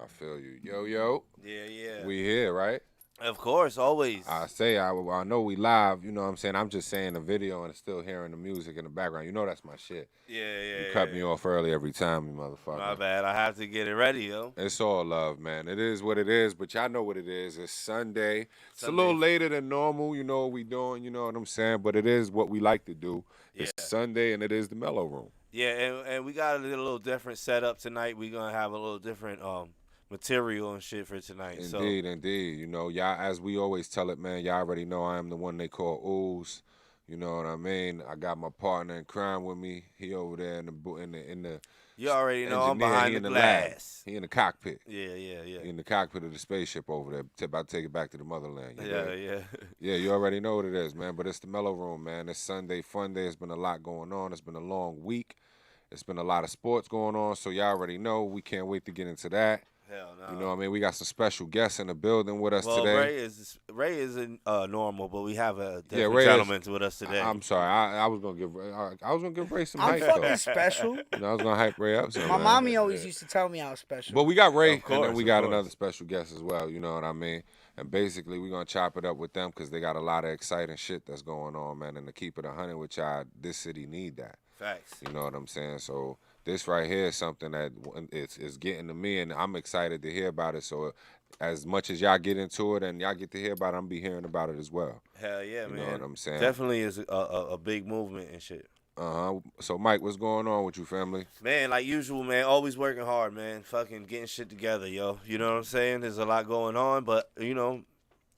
I feel you. Yo. Yeah. We here, right? Of course, always. I know we live, you know what I'm saying? I'm just saying the video and still hearing the music in the background. You know that's my shit. Yeah. You cut me off early every time, you motherfucker. My bad. I have to get it ready, yo. It's all love, man. It is what it is, but y'all know what it is. It's Sunday. It's a little later than normal, you know what we doing, you know what I'm saying? But it is what we like to do. It's Sunday and it is the MELLO-ROOM. Yeah, and we got a little different setup tonight. We're gonna have a little different material and shit for tonight. Indeed. You know, y'all, as we always tell it, man, y'all already know I am the one they call Ooze. You know what I mean? I got my partner in crime with me. He over there in the you already know I'm engineer. behind He the in glass. He in the cockpit. Yeah. He in the cockpit of the spaceship over there. About to take it back to the motherland. Yeah. Yeah, you already know what it is, man. But it's the MELLO-ROOM, man. It's Sunday fun day. It's been a lot going on. It's been a long week. It's been a lot of sports going on, so y'all already know. We can't wait to get into that. Hell no. You know what I mean? We got some special guests in the building with us today. Ray isn't normal, but we have a different gentleman with us today. I'm sorry. I was gonna give Ray some hype. I'm fucking special. You know, I was gonna hype Ray up. My mommy always used to tell me I was special. But we got Ray, and then we got another special guest as well. You know what I mean? And basically, we're gonna chop it up with them because they got a lot of exciting shit that's going on, man. And to keep it 100 with y'all, this city need that. Facts. You know what I'm saying? So this right here is something that it's getting to me, and I'm excited to hear about it. So as much as y'all get into it and y'all get to hear about it, I'm be hearing about it as well. Hell yeah, man. You know what I'm saying? Definitely is a big movement and shit. So Mike, what's going on with you, family? Man, like usual, man. Always working hard, man. Fucking getting shit together, yo. You know what I'm saying? There's a lot going on, but you know,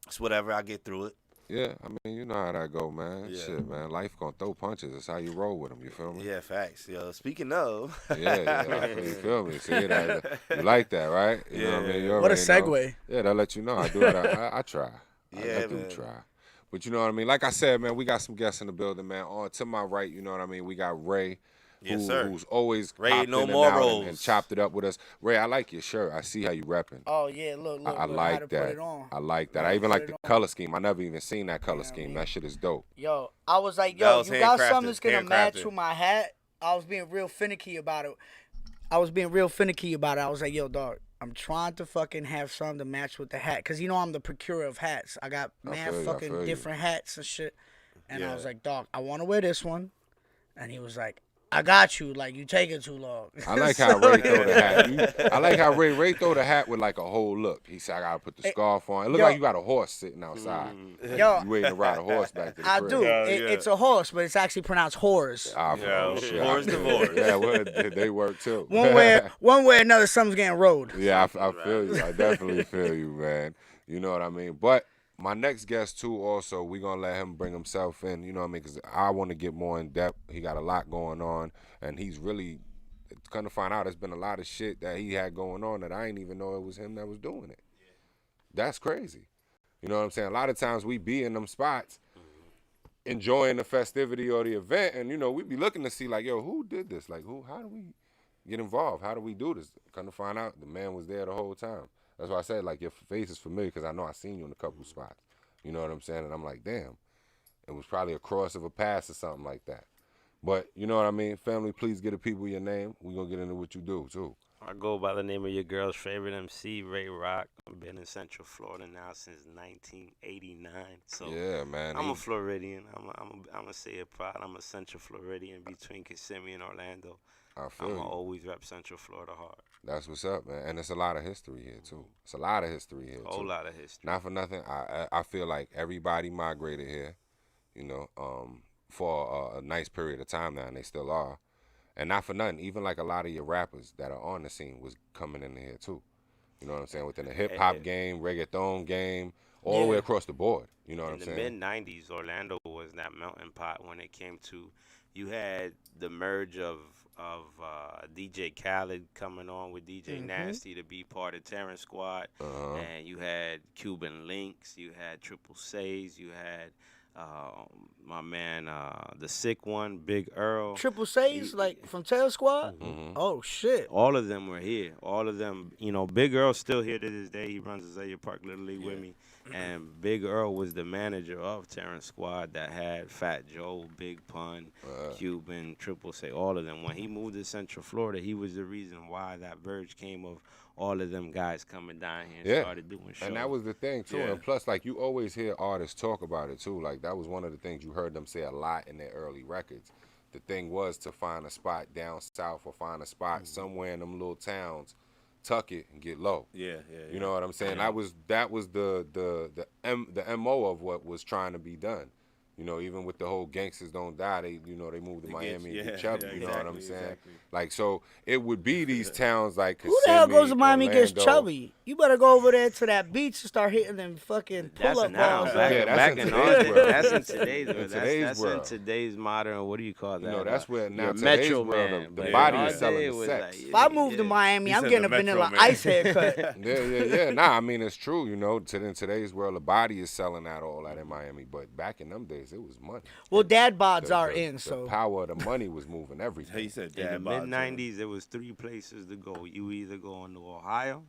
it's whatever. I get through it. Yeah, I mean, you know how that go, man. Yeah. Shit, man. Life gonna throw punches. That's how you roll with them. You feel me? Yeah, facts. Yo, speaking of. You feel me? See that? You like that, right? You know what I mean? You what a segue. Know. Yeah, that let you know. I do it. I try. Yeah, I do try. But you know what I mean? Like I said, man, we got some guests in the building, man. On to my right, you know what I mean? We got Ray. Yes, sir. Who's always Ray, no more rolls. And chopped it up with us. Ray, I like your shirt. I see how you repping. Oh yeah, look. I like how to that. Put it on. I like that. I even like the color scheme. I never even seen that color scheme. That shit is dope. Yo, I was like, you got something that's gonna match with my hat. I was being real finicky about it. I was like, yo, dog, I'm trying to fucking have something to match with the hat. Cause you know I'm the procurer of hats. I got fucking different hats and shit. And I was like, dog, I wanna wear this one. And he was like, I got you. Like, you taking too long. I like how Ray throw the hat. I like how Ray throw the hat with like a whole look. He said, I gotta put the scarf on. It look like you got a horse sitting outside. Yo, you waiting to ride a horse back to the crib. I do. It's a horse, but it's actually pronounced horse. Horse divorce. Yeah, well, they work too. One way or another, something's getting rode. Yeah, I feel you. I definitely feel you, man. You know what I mean? But my next guest, too, also, we're going to let him bring himself in, you know what I mean? Because I want to get more in depth. He got a lot going on, and he's really going to find out there's been a lot of shit that he had going on that I didn't even know it was him that was doing it. Yeah. That's crazy. You know what I'm saying? A lot of times we be in them spots enjoying the festivity or the event, and, you know, we be looking to see, like, yo, who did this? Like, how do we get involved? How do we do this? Come to find out, the man was there the whole time. That's why I said, like, your face is familiar because I know I seen you in a couple spots. You know what I'm saying? And I'm like, damn, it was probably a cross of a pass or something like that. But, you know what I mean? Family, please get the people your name. We're going to get into what you do, too. I go by the name of your girl's favorite MC, Ray Rock. I've been in Central Florida now since 1989. So yeah, man. I'm a Floridian. I'm going to say it proud. I'm a Central Floridian between Kissimmee and Orlando. I'm going to always rep Central Florida hard. That's what's up, man. And it's a lot of history here, too. It's a lot of history here, too. A whole lot of history. Not for nothing. I feel like everybody migrated here, you know, for a nice period of time now, and they still are. And not for nothing. Even like a lot of your rappers that are on the scene was coming in here, too. You know what I'm saying? Within the hip-hop game, reggaeton game, all the way across the board. You know what I'm saying? In the mid-'90s, Orlando was that melting pot when it came to, you had the merge of DJ Khaled coming on with DJ Nasty to be part of Terrence Squad, and you had Cuban Links, you had Triple Says, you had my man, the sick one, Big Earl. Triple Says, like from Terrence Squad? Oh, shit. All of them were here. All of them, you know, Big Earl's still here to this day. He runs Azalea Park Little League with me. And Big Earl was the manager of Terrence Squad that had Fat Joe, Big Pun, Cuban, Triple Say, all of them. When he moved to Central Florida, he was the reason why that verge came of all of them guys coming down here and started doing shows. And that was the thing, too. And plus, like, you always hear artists talk about it, too. Like, that was one of the things you heard them say a lot in their early records. The thing was to find a spot down south or find a spot somewhere in them little towns, tuck it and get low. Yeah. You know what I'm saying? That was the MO of what was trying to be done. You know, even with the whole Gangsters Don't Die, they moved to Miami and get chubby. You know what I'm saying? Exactly. Like, so it would be these towns like Who the hell goes to Miami and gets Orlando. chubby? You better go over there to that beach and start hitting them fucking pull-up balls. Back in today's world. That's in today's world. That's world. in today's modern, what do you call that? You know, that's where now your today's Metro world, man. the body is selling the sex. If I move to Miami, I'm getting a vanilla ice haircut. Yeah. Nah, I mean, it's true, you know. In today's world, the body is selling out all that in Miami. But back in them days, it was money. Well, dad bods are The in, so. The power of the money was moving everything. He said In the dad bods. mid-'90s, there was 3 places to go. You either going to Ohio,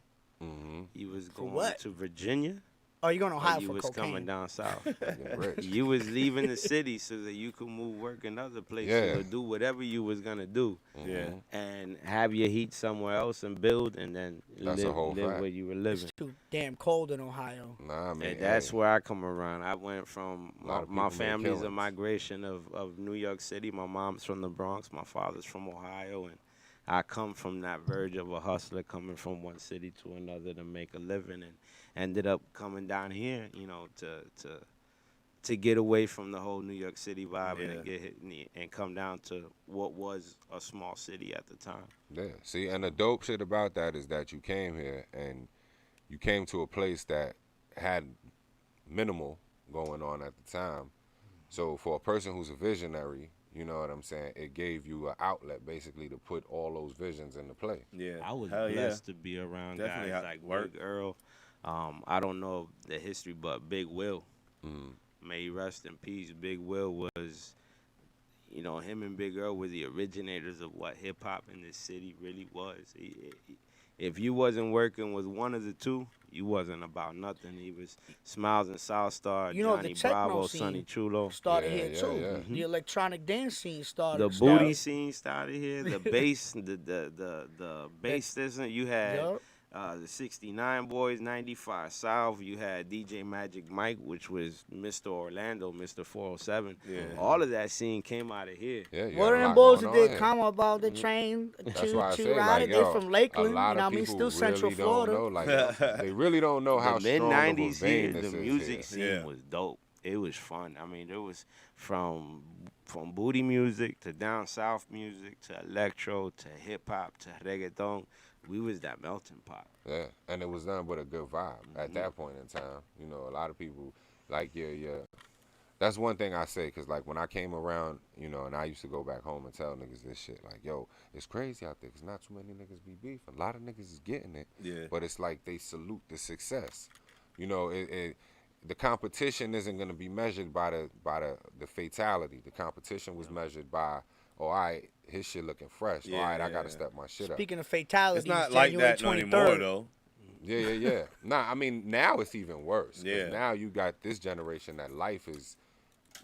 you was going to Virginia, Oh, you're going to Ohio or you for was cocaine. coming down south. Getting rich. You was leaving the city so that you could move work in other places or do whatever you was going to do. Yeah. And have your heat somewhere else and build and then That's a whole live fact. where you were living. It's too damn cold in Ohio. Nah, I mean, And that's where I come around. I went from A lot of my people made family's a killings. migration of New York City. My mom's from the Bronx. My father's from Ohio. And I come from that verge of a hustler coming from one city to another to make a living, and ended up coming down here, you know, to get away from the whole New York City vibe and get hit and come down to what was a small city at the time. Yeah. See, and the dope shit about that is that you came here and you came to a place that had minimal going on at the time. So for a person who's a visionary, you know what I'm saying, it gave you an outlet basically to put all those visions into play. Yeah. I was Hell blessed to be around Definitely guys like work. Big Earl. I don't know the history, but Big Will, may he rest in peace. Big Will was, you know, him and Big Earl were the originators of what hip hop in this city really was. If you wasn't working with one of the two, you wasn't about nothing. He was Smiles and South Star, You know, Johnny the techno Bravo, scene Sonny Chulo. started Yeah, here, yeah, too. yeah. The electronic dance scene started. The booty scene started here. The bass, the bass system. You had Yup. the 69 Boys, 95 South. You had DJ Magic Mike, which was Mr. Orlando, Mr. 407. Yeah. All of that scene came out of here. Yeah, you One got of a them lot boys going that on did here. comment about the train, That's why I say, ride like, it. They yo, from a Lakeland, you know lot what I of mean? people Still Central really Florida. don't know, like, they really don't know how The mid strong of a 90s vein here, this the is music here. scene Yeah. was dope. It was fun. I mean, there was from booty music to down south music to electro to hip hop to reggaeton. We was that melting pot. Yeah, and it was nothing but a good vibe at that point in time. You know, a lot of people, like, yeah. That's one thing I say, because, like, when I came around, you know, and I used to go back home and tell niggas this shit, like, yo, it's crazy out there, because not too many niggas be beefing. A lot of niggas is getting it, Yeah. but it's like they salute the success. You know, the competition isn't going to be measured by the fatality. The competition was measured by, oh, all right, his shit looking fresh. Yeah, all right, I yeah. got to step my shit up. Speaking of fatalities, It's not like January that no 23rd. anymore, though. Yeah. Nah, I mean, now it's even worse. 'Cause Yeah. now you got this generation that life is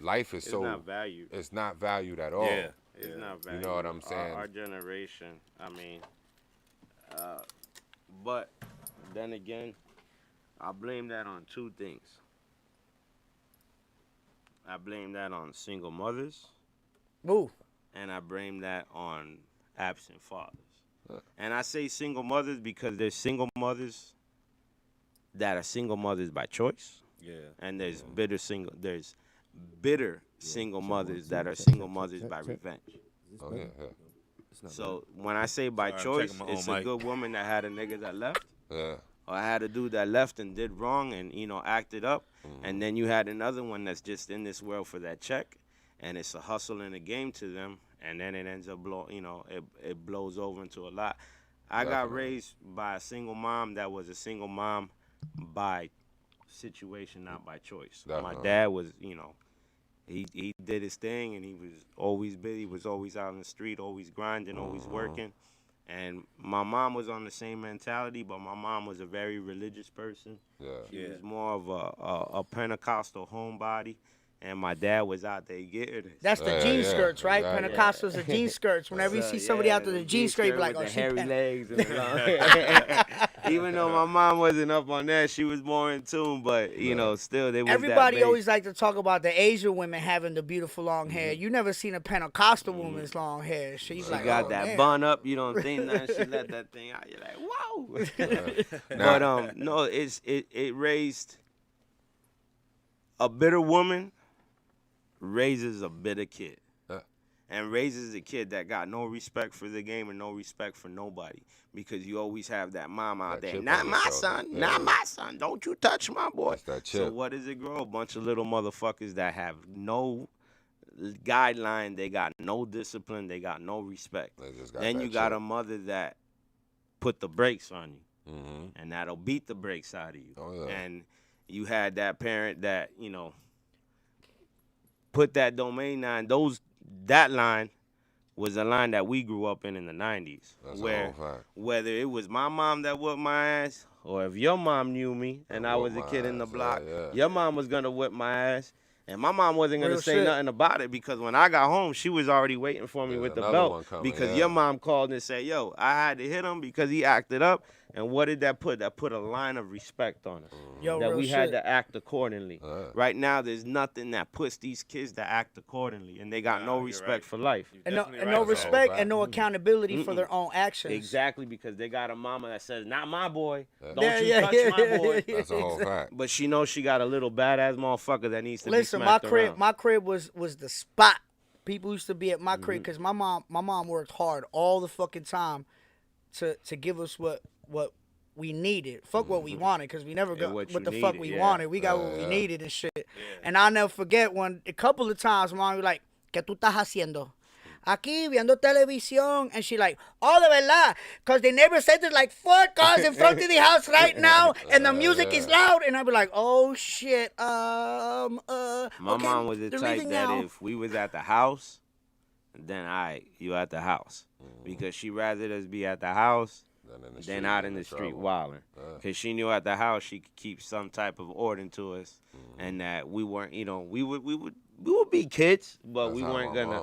It's so not valued. it's not valued at all. Yeah. It's not valued. You know what I'm saying? Our generation, I mean, but then again, I blame that on 2 things. I blame that on single mothers, Ooh. and I blame that on absent fathers. And I say single mothers because there's single mothers that are single mothers by choice, Yeah. and there's bitter single mothers that are single mothers by revenge. Oh yeah. So when I say by Sorry, I'm choice, checking my it's own a mic. good woman that had a nigga that left, Yeah. or had a dude that left and did wrong and, you know, acted up. And then you had another one that's just in this world for that check, and it's a hustle and a game to them, and then it ends up it blows over into a lot. I got Definitely. raised by a single mom that was a single mom by situation, not by choice. My Definitely. dad was, you know, he did his thing, and he was always busy, was always out in the street, always grinding, always working. And my mom was on the same mentality, but my mom was a very religious person. Yeah. She was more of a Pentecostal homebody. And my dad was out there getting it. That's the jean skirts, right? Exactly. Pentecostals are jean skirts. Whenever you see somebody out there with the jean skirt, you be like, oh, the she hairy legs and the long. Even though my mom wasn't up on that, she was more in tune. But you know, still, they was everybody that always like to talk about the Asian women having the beautiful long hair. You never seen a Pentecostal woman's long hair. She's She like, got oh, that man. bun up. You don't think nothing. She let that thing out. You're like, whoa. But no, it raised a bitter woman. Raises a bitter kid. And raises a kid that got no respect for the game and no respect for nobody. Because you always have that mom out there. Not my son. Not my son. Don't you touch my boy. So what does it grow? A bunch of little motherfuckers that have no guideline. They got no discipline. They got no respect. Then you got a mother that put the brakes on you. And that'll beat the brakes out of you. And you had that parent that, you know, put that domain line. That line was a line that we grew up in the 90s. Where whether it was my mom that whooped my ass, or if your mom knew me and I was a kid in the block, your mom was gonna whip my ass. And my mom wasn't going to say nothing about it because when I got home, she was already waiting for me with the belt because your mom called and said, yo, I had to hit him because he acted up. And what did that put? That put a line of respect on us. That we had to act accordingly. Right now, there's nothing that puts these kids to act accordingly. And they got no respect for life. And no respect and no accountability for their own actions. Exactly, because they got a mama that says, not my boy. Don't you touch my boy. That's a whole fact. But she knows she got a little badass motherfucker that needs to be smacked around. My crib was the spot. People used to be at my crib because my mom worked hard all the fucking time to give us what we needed. Fuck what we wanted, because we never got what the fuck we wanted. We got what we needed and shit. And I'll never forget a couple of times mom was like, ¿Qué tú estás haciendo? Aquí viendo televisión. And she like, oh, de verdad, because the neighbor said there's like 4 cars in front of the house right now and the music is loud. And I'd be like, oh shit. My mom was the type that if we was at the house, then you at the house. Because she rather us be at the house than out in the street wilding. Because she knew at the house she could keep some type of order to us, and that we weren't, we would be kids, but we weren't gonna.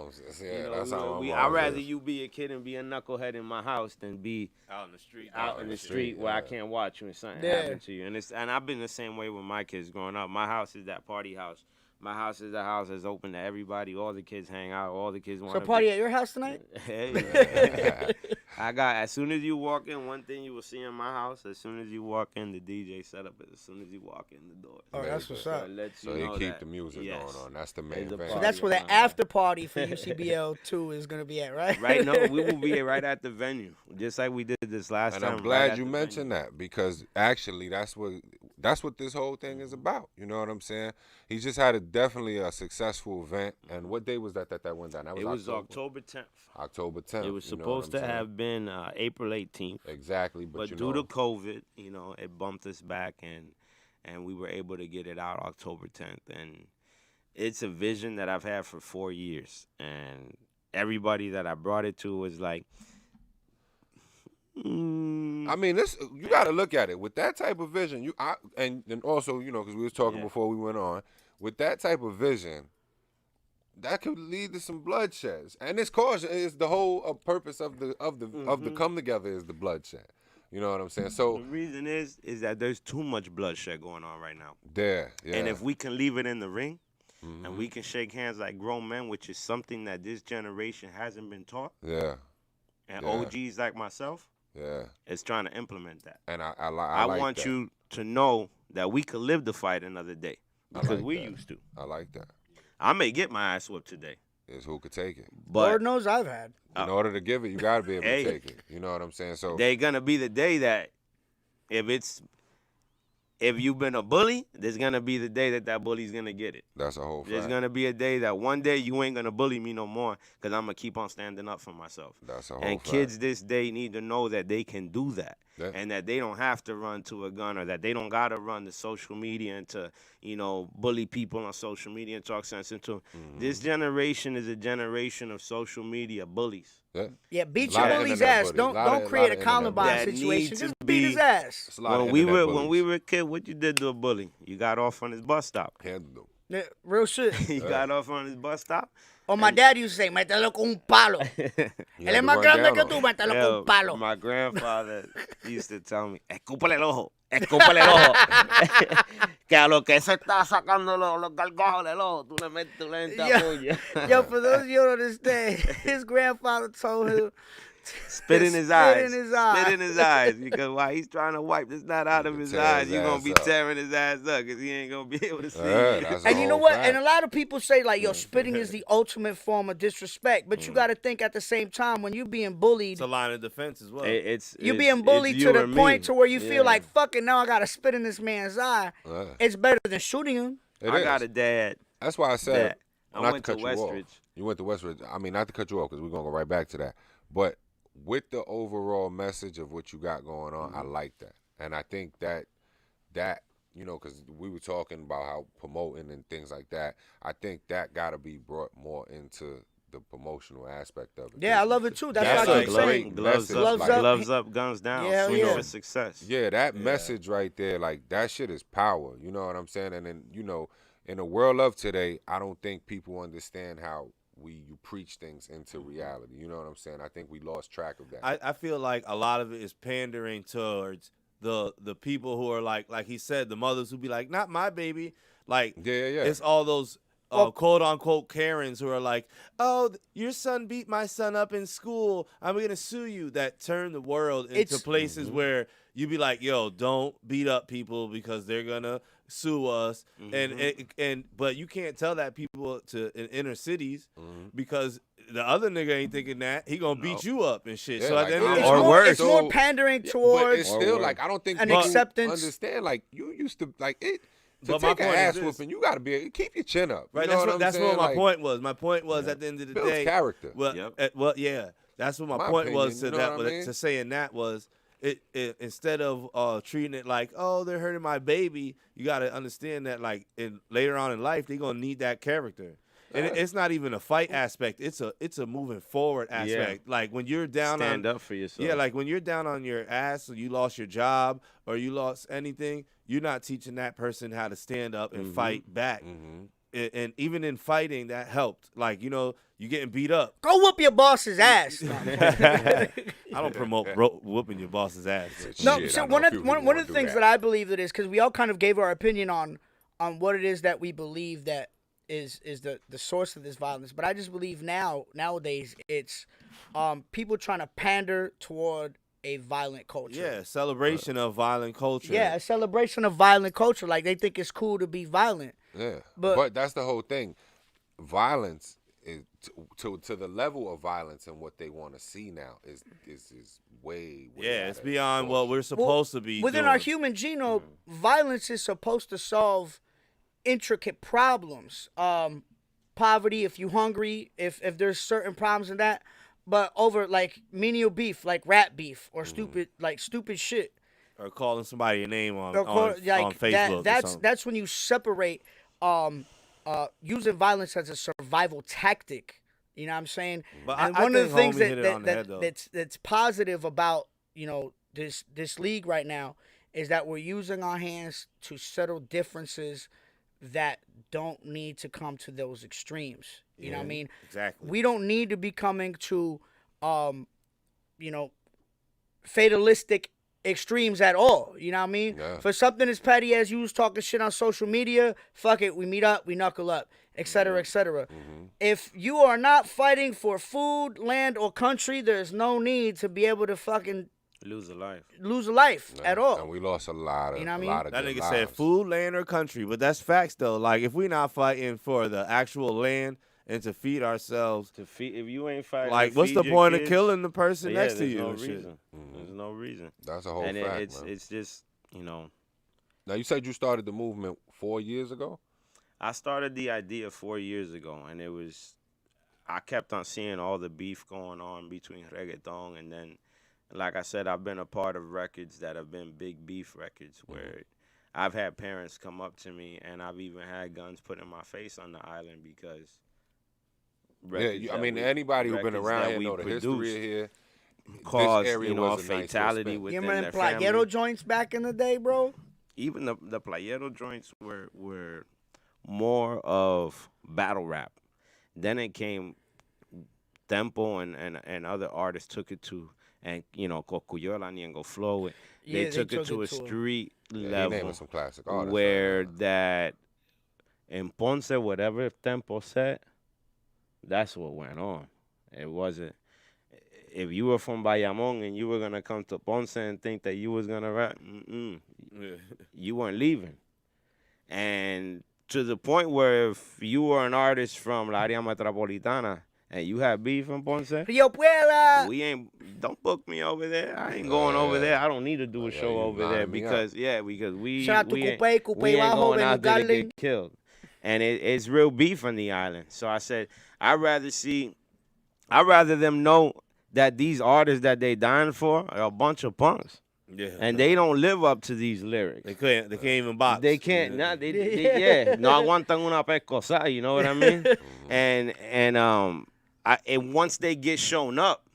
I'd rather you be a kid and be a knucklehead in my house than be out in the street. Out in the street where I can't watch you and something happen to you. And I've been the same way with my kids growing up. My house is that party house. My house is a house that's open to everybody. All the kids hang out. All the kids want to party at your house tonight? Hey. As soon as you walk in, one thing you will see in my house, as soon as you walk in, the DJ set up as soon as you walk in the door. Oh, that's what's up. So you keep the music going on. That's the main thing. So that's where the after party for UCBL 2 is going to be at, right? Right, no, we will be right at the venue, just like we did this last time. And I'm glad you mentioned that, because actually that's what this whole thing is about. You know what I'm saying? He just had definitely a successful event. And what day was that went down? It was October 10th. October 10th. It was supposed to have been April 18th. Exactly. But due to COVID, it bumped us back, and we were able to get it out October 10th. And it's a vision that I've had for 4 years. And everybody that I brought it to was like, I mean, you got to look at it with that type of vision. And also, because we was talking before we went on, with that type of vision, that could lead to some bloodsheds. And it's the whole purpose of the come together is the bloodshed. You know what I'm saying? So the reason is that there's too much bloodshed going on right now. Yeah. And if we can leave it in the ring, and we can shake hands like grown men, which is something that this generation hasn't been taught. Yeah. And OGs like myself. Yeah, it's trying to implement that. And I want you to know that we could live the fight another day because we used to. I like that. I may get my ass whooped today. Is who could take it? But Lord knows I've had. In order to give it, you got to be able to take it. You know what I'm saying? So they're gonna be the day that if you've been a bully, there's gonna be the day that bully's gonna get it. That's a whole fact. There's gonna be a day that one day you ain't gonna bully me no more because I'm gonna keep on standing up for myself. That's a whole fact. And kids this day need to know that they can do that. and that they don't have to run to a gun, or that they don't gotta run to social media and to, bully people on social media and talk sense into them. This generation is a generation of social media bullies. Yeah, beat your bully's ass. Don't create a Columbine situation. Just beat his ass. When we were a kid, what you did to a bully? You got off on his bus stop. Handled him. Yeah, real shit. You got off on his bus stop. Or my dad used to say, mételo con un palo. Él es más grande que tú, mételo con un palo. My grandfather used to tell me, escúpale el ojo, escúpale el ojo. Que a lo que se está sacando los gargajos del ojo, tú le metes tu lente a puya. Yo, for those of you who don't understand, his grandfather told him, Spit in his eyes. Spit in his eyes. Because while he's trying to wipe the snot out of his eyes, you're going to be tearing his ass up because he ain't going to be able to see. And you know what? And a lot of people say, like, yo, spitting is the ultimate form of disrespect. But you got to think at the same time, when you're being bullied. It's a line of defense as well. You're being bullied to the point to where you feel like, fucking, now I got to spit in this man's eye. It's better than shooting him. I got a dad. That's why I said, I went to Westridge. You went to Westridge. I mean, not to cut you off because we're going to go right back to that. But with the overall message of what you got going on, I like that. And I think that because we were talking about how promoting and things like that, I think that got to be brought more into the promotional aspect of it. Yeah, I love it too. That's why I keep saying gloves up, guns down. For success. Yeah, that message right there, like that shit is power. You know what I'm saying? And then, in the world of today, I don't think people understand how you preach things into reality. You know what I'm saying? I think we lost track of that. I feel like a lot of it is pandering towards the people who are like he said, the mothers who be like, not my baby. Like, it's all those quote unquote Karens who are like, oh, your son beat my son up in school, I'm gonna sue you. That turn the world into places where you be like, yo, don't beat up people because they're gonna sue us. But you can't tell that people in inner cities because the other nigga ain't thinking that he gonna beat you up and shit. Yeah, so like, at the end of the or day, worse, it's more pandering towards. But it's still like I don't think an people acceptance. understand. Like you used to like it. To but take my an point ass is whooping, you gotta keep your chin up. Right. That's what my point was. My point was at the end of the day, character. That's what my opinion, point was to that. I mean? To saying that was it instead of treating it like, oh, they're hurting my baby. You got to understand that like later on in life they're gonna need that character. And it's not even a fight aspect. It's a moving forward aspect. Yeah. Like when you're down Stand up for yourself. Yeah, like when you're down on your ass or you lost your job or you lost anything, you're not teaching that person how to stand up and fight back. And even in fighting, that helped. Like, you getting beat up. Go whoop your boss's ass. I don't promote whooping your boss's ass. No, so one of the things that I believe that is, because we all kind of gave our opinion on what it is that we believe that is the source of this violence, but I just believe nowadays it's people trying to pander toward a violent culture. Yeah, celebration of violent culture. Yeah, a celebration of violent culture. Like they think it's cool to be violent. Yeah, but that's the whole thing. Violence is to the level of violence and what they want to see now is way it's beyond what we're supposed to be within doing. Our human genome. Violence is supposed to solve intricate problems, poverty, if you hungry, if there's certain problems in that, but over like menial beef, like rat beef or stupid shit, or calling somebody a name on Facebook. That's when you separate using violence as a survival tactic. You know what I'm saying? But and one of the things that's positive about this league right now is that we're using our hands to settle differences that don't need to come to those extremes. You know what I mean? Exactly. We don't need to be coming to, fatalistic extremes at all. You know what I mean? Yeah. For something as petty as you was talking shit on social media, fuck it, we meet up, we knuckle up, etc., etc. If you are not fighting for food, land, or country, there's no need to be able to fucking lose a life at all. And we lost a lot of, that nigga lives. Said food, land, or country, but that's facts though. Like if we're not fighting for the actual land and to feed ourselves, if you ain't fighting, like what's the point of killing the person next to you? No reason. There's no reason. That's a whole fact, man. It's just Now you said you started the movement 4 years ago. I started the idea 4 years ago, and I kept on seeing all the beef going on between reggaeton and then like I said, I've been a part of records that have been big beef records where I've had parents come up to me, and I've even had guns put in my face on the island because I mean, anybody who's been around here know the history of here. Caused, this area was a fatality nice within you remember their Playero family. joints back in the day, bro? Even the Playero joints were more of battle rap. Then it came Tempo and other artists took it to, and Cocuyola and Go Flow. They took it to a street level some classic artists, where that in Ponce, whatever Tempo said, that's what went on. It wasn't. If you were from Bayamon and you were gonna come to Ponce and think that you was gonna rap, you weren't leaving. And to the point where if you were an artist from La Área Metropolitana and you had beef in Ponce, Rio Puebla, don't book me over there. I ain't going over there. I don't need to do a show over there because we ain't going out there to get killed. And it's real beef on the island. So I said, I'd rather them know that these artists that they dying for are a bunch of punks. Yeah. And they don't live up to these lyrics. They can't even box. They can't. No aguantan una pescosa, you know what I mean? and once they get shown up,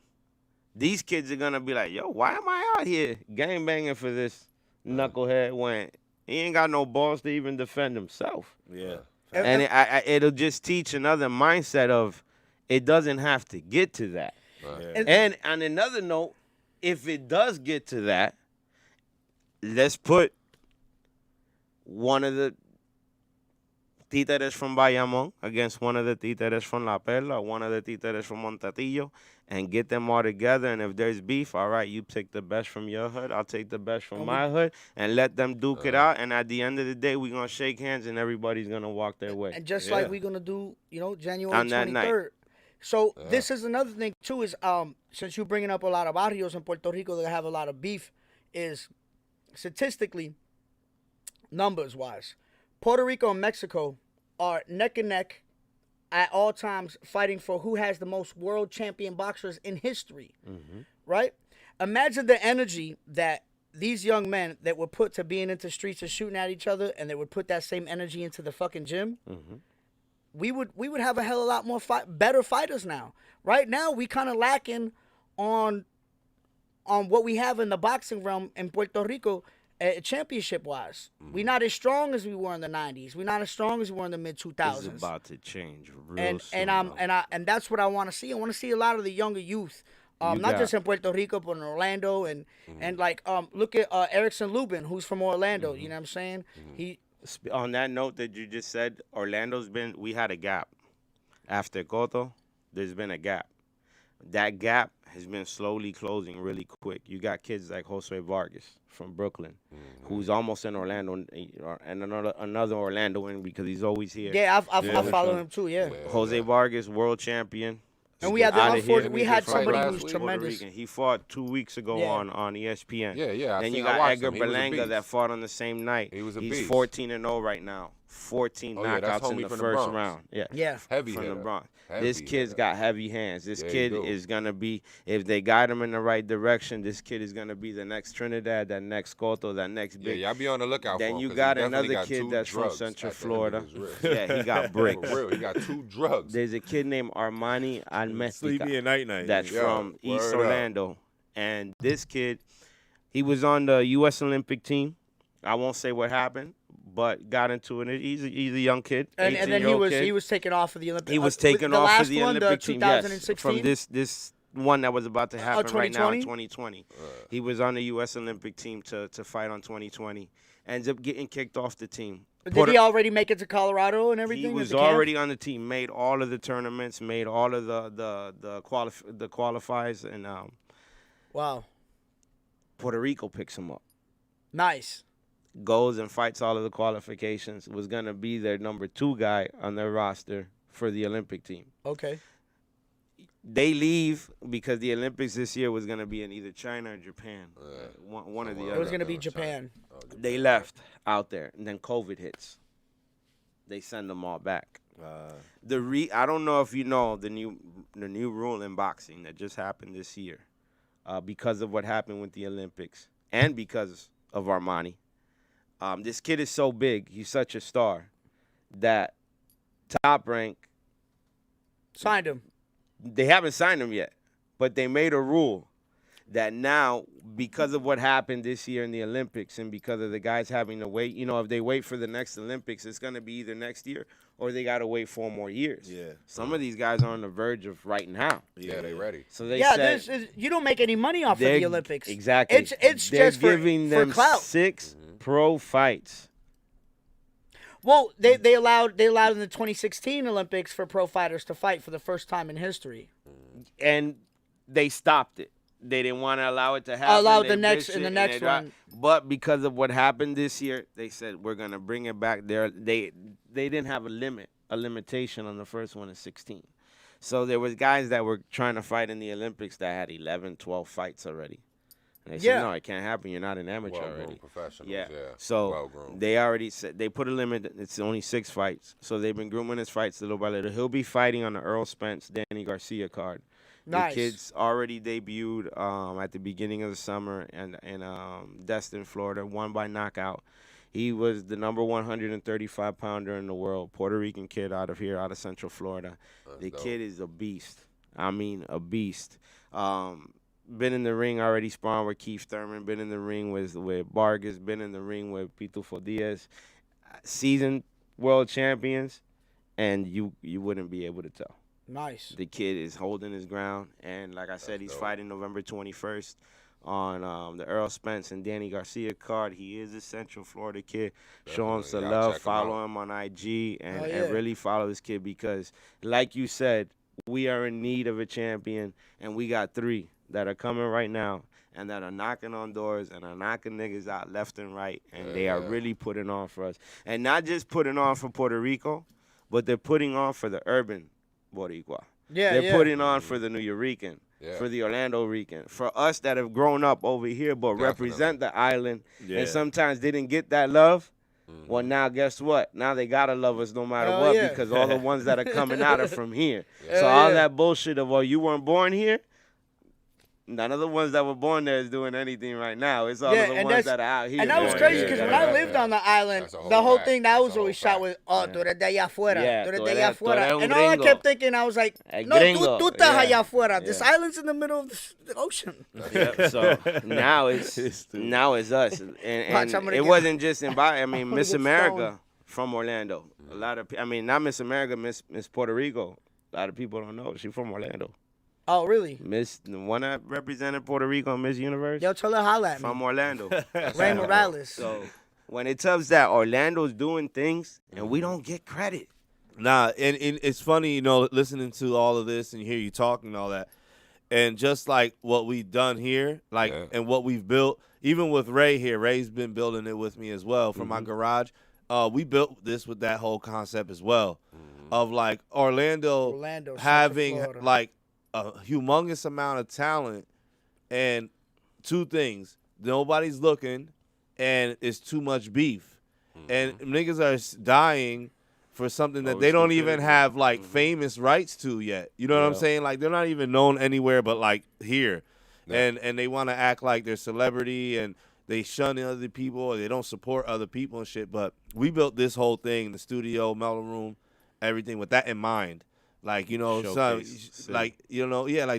these kids are gonna be like, yo, why am I out here gang banging for this knucklehead when he ain't got no balls to even defend himself? Yeah. And it'll just teach another mindset of it doesn't have to get to that. Yeah. And on another note, if it does get to that, let's put one of the títeres from Bayamón against one of the títeres from La Perla, one of the títeres from Montatillo, and get them all together. And if there's beef, all right, you take the best from your hood, I'll take the best from my hood, and let them duke it out. And at the end of the day, we're going to shake hands, and everybody's going to walk their way. And just like we're going to do, January on that 23rd. Night. So this is another thing, too, is since you're bringing up a lot of barrios in Puerto Rico that have a lot of beef, is statistically, numbers-wise, Puerto Rico and Mexico are neck and neck at all times fighting for who has the most world champion boxers in history, right? Imagine the energy that these young men that were put to being into streets and shooting at each other, and they would put that same energy into the fucking gym. We would have a hell of a lot more better fighters now. Right now, we kind of lacking on what we have in the boxing realm in Puerto Rico, championship-wise. We're not as strong as we were in the 90s. We're not as strong as we were in the mid-2000s. It's about to change real soon. And that's what I want to see. I want to see a lot of the younger youth, not just in Puerto Rico, but in Orlando. And look at Erickson Lubin, who's from Orlando. You know what I'm saying? On that note that you just said, we had a gap. After Cotto, there's been a gap. That gap has been slowly closing really quick. You got kids like Jose Vargas from Brooklyn, who's almost in Orlando, and another Orlandoan because he's always here. Yeah, I follow him too, Jose Vargas, world champion. And we had somebody who was tremendous. He fought 2 weeks ago on ESPN. Yeah. Then you got Edgar Berlanga that fought on the same night. He was a He's beast. 14-0 right now. 14 knockouts in the first round. Yeah. Heavy from hitter. the Bronx. Heavy This kid's hitter. got heavy hands. This kid is going to be, if they guide him in the right direction, this kid is going to be the next Trinidad, that next Cotto, that next big. Yeah, y'all be on the lookout for him. Then you got another kid that's from Central Florida. Yeah, he got bricks. For real, he got 2 drugs. There's a kid named Armani Sleepy and Night. that's from East Orlando. And this kid, he was on the U.S. Olympic team. I won't say what happened, but got into it. He's a young kid. And then he was taken off of the Olympic. He was taken off of the Olympic team. 2016? Yes, from this one that was about to happen right now in 2020? 2020. He was on the U.S. Olympic team to fight on 2020. Ends up getting kicked off the team. Did he already make it to Colorado and everything? He was already on the team. Made all of the tournaments. Made all of the qualifiers. And wow. Puerto Rico picks him up. Nice. Goes and fights all of the qualifications. Was going to be their number 2 guy on their roster for the Olympic team. Okay. They leave because the Olympics this year was going to be in either China or Japan. One or the other. It was going to be Japan. They left out there, and then COVID hits. They send them all back. I don't know if you know the new rule in boxing that just happened this year. because of what happened with the Olympics and because of Armani. This kid is so big. He's such a star that Top Rank signed him. They haven't signed him yet, but they made a rule that now, because of what happened this year in the Olympics and because of the guys having to wait, if they wait for the next Olympics, it's going to be either next year or they got to wait 4 more years. Yeah. Some of these guys are on the verge of right now. Yeah, they ready. So they said, you don't make any money off of the Olympics. Exactly. It's they're just giving for them clout. 6 pro fights. Well, they allowed in the 2016 Olympics for pro fighters to fight for the first time in history. And they stopped it. They didn't want to allow it to happen. Allow the next one. But because of what happened this year, they said we're gonna bring it back. They didn't have a limitation on the first one in 16. So there was guys that were trying to fight in the Olympics that had 11, 12 fights already. And they said, no, it can't happen. You're not an amateur already. Professionals, yeah. yeah. So they already said they put a limit. It's only 6 fights. So they've been grooming his fights little by little. He'll be fighting on the Earl Spence, Danny Garcia card. Nice. The kid's already debuted at the beginning of the summer in Destin, Florida, won by knockout. He was the number 135-pounder in the world, Puerto Rican kid out of Central Florida. The kid is a beast. I mean, a beast. Been in the ring already, sparring with Keith Thurman. Been in the ring with Vargas. Been in the ring with Pitufo Diaz. Seasoned world champions, and you wouldn't be able to tell. Nice. The kid is holding his ground, and like I said, he's fighting November 21st on the Earl Spence and Danny Garcia card. He is a Central Florida kid. Definitely. Show him some love. Follow him on IG, and really follow this kid because, like you said, we are in need of a champion, and we got 3 that are coming right now and that are knocking on doors and are knocking niggas out left and right, and they are really putting on for us. And not just putting on for Puerto Rico, but they're putting on for the urban Boricua. They're putting on for the New Yorican, for the Orlando Rican, for us that have grown up over here but represent the island and sometimes didn't get that love. Well, now guess what? Now they gotta love us no matter what because all the ones that are coming out are from here. So all that bullshit of, you weren't born here, none of the ones that were born there is doing anything right now. It's all of the ones that are out here. And that was crazy because when I lived on the island, the whole thing that was always shot with, tú eres de allá afuera, tú eres de allá afuera. And all I kept thinking, I was like, no, tú estás allá afuera. This island's in the middle of the ocean. So now it's us. And it wasn't just Miss America from Orlando. A lot of, not Miss America, Miss Puerto Rico. A lot of people don't know. She's from Orlando. Oh, really? The one that represented Puerto Rico Miss Universe? Yo, tell her holla at me. From Orlando. Ray Morales. So when it comes that Orlando's doing things and we don't get credit. Nah, and it's funny, listening to all of this and hear you talking and all that. And just like what we've done here, and what we've built, even with Ray here, Ray's been building it with me as well from my garage. We built this with that whole concept as well of Orlando having a humongous amount of talent, and 2 things: nobody's looking, and it's too much beef, and niggas are dying for something that they don't even have famous rights to yet. You know what I'm saying? They're not even known anywhere but here, and they want to act like they're celebrity and they shun other people or they don't support other people and shit. But we built this whole thing, the studio, MELLO-ROOM, everything with that in mind. To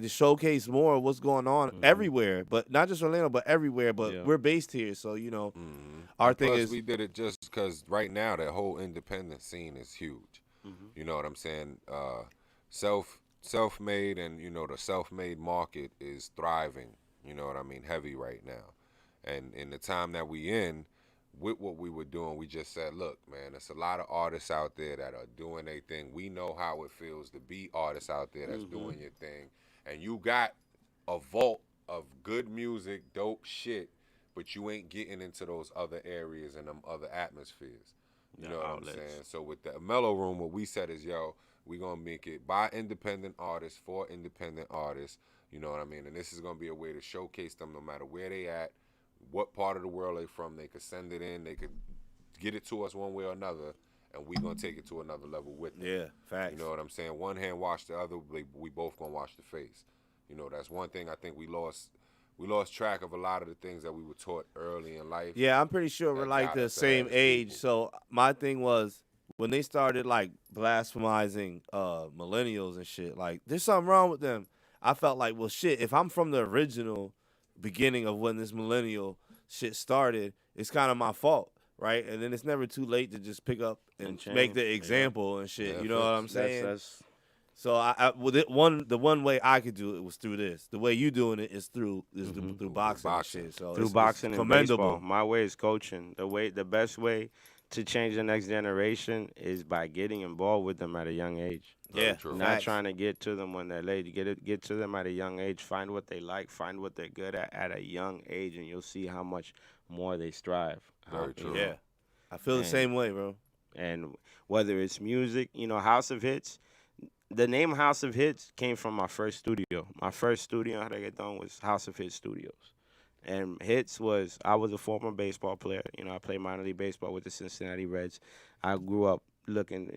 showcase more of what's going on everywhere, but not just Orlando, but everywhere. But we're based here, so our thing is we did it just because right now that whole independent scene is huge. You know what I'm saying? Self-made and the self-made market is thriving. You know what I mean? Heavy right now, and in the time that we in. With what we were doing, we just said, look, man, there's a lot of artists out there that are doing their thing. We know how it feels to be artists out there that's doing your thing. And you got a vault of good music, dope shit, but you ain't getting into those other areas and them other atmospheres. You know what I'm saying? So with the MELLO-ROOM, what we said is, we're going to make it by independent artists for independent artists. You know what I mean? And this is going to be a way to showcase them no matter where they at. What part of the world they from, they could send it in, they could get it to us one way or another, and we gonna take it to another level with them. Yeah, facts. You know what I'm saying? One hand wash the other, we both gonna wash the face. That's one thing I think we lost we lost track of a lot of the things that we were taught early in life. Yeah, I'm pretty sure we're like the same age. People. So my thing was when they started like blasphemizing millennials and shit, like there's something wrong with them. I felt like, well, shit, if I'm from the original beginning of when this millennial shit started, it's kind of my fault. Right, and then it's never too late to just pick up and make the example and shit. You know what I'm saying? So the one way I could do it was through this. The way you doing it is through boxing and shit. So through boxing and baseball. My way is coaching. The best way to change the next generation is by getting involved with them at a young age. Yeah, not trying to get to them when they're late. Get to them at a young age. Find what they like. Find what they're good at a young age, and you'll see how much more they strive. Very true. Yeah, I feel the same way, bro. And whether it's music, House of Hits. The name House of Hits came from my first studio. My first studio in reggaeton was House of Hits Studios. And Hits was, I was a former baseball player. I played minor league baseball with the Cincinnati Reds. I grew up looking,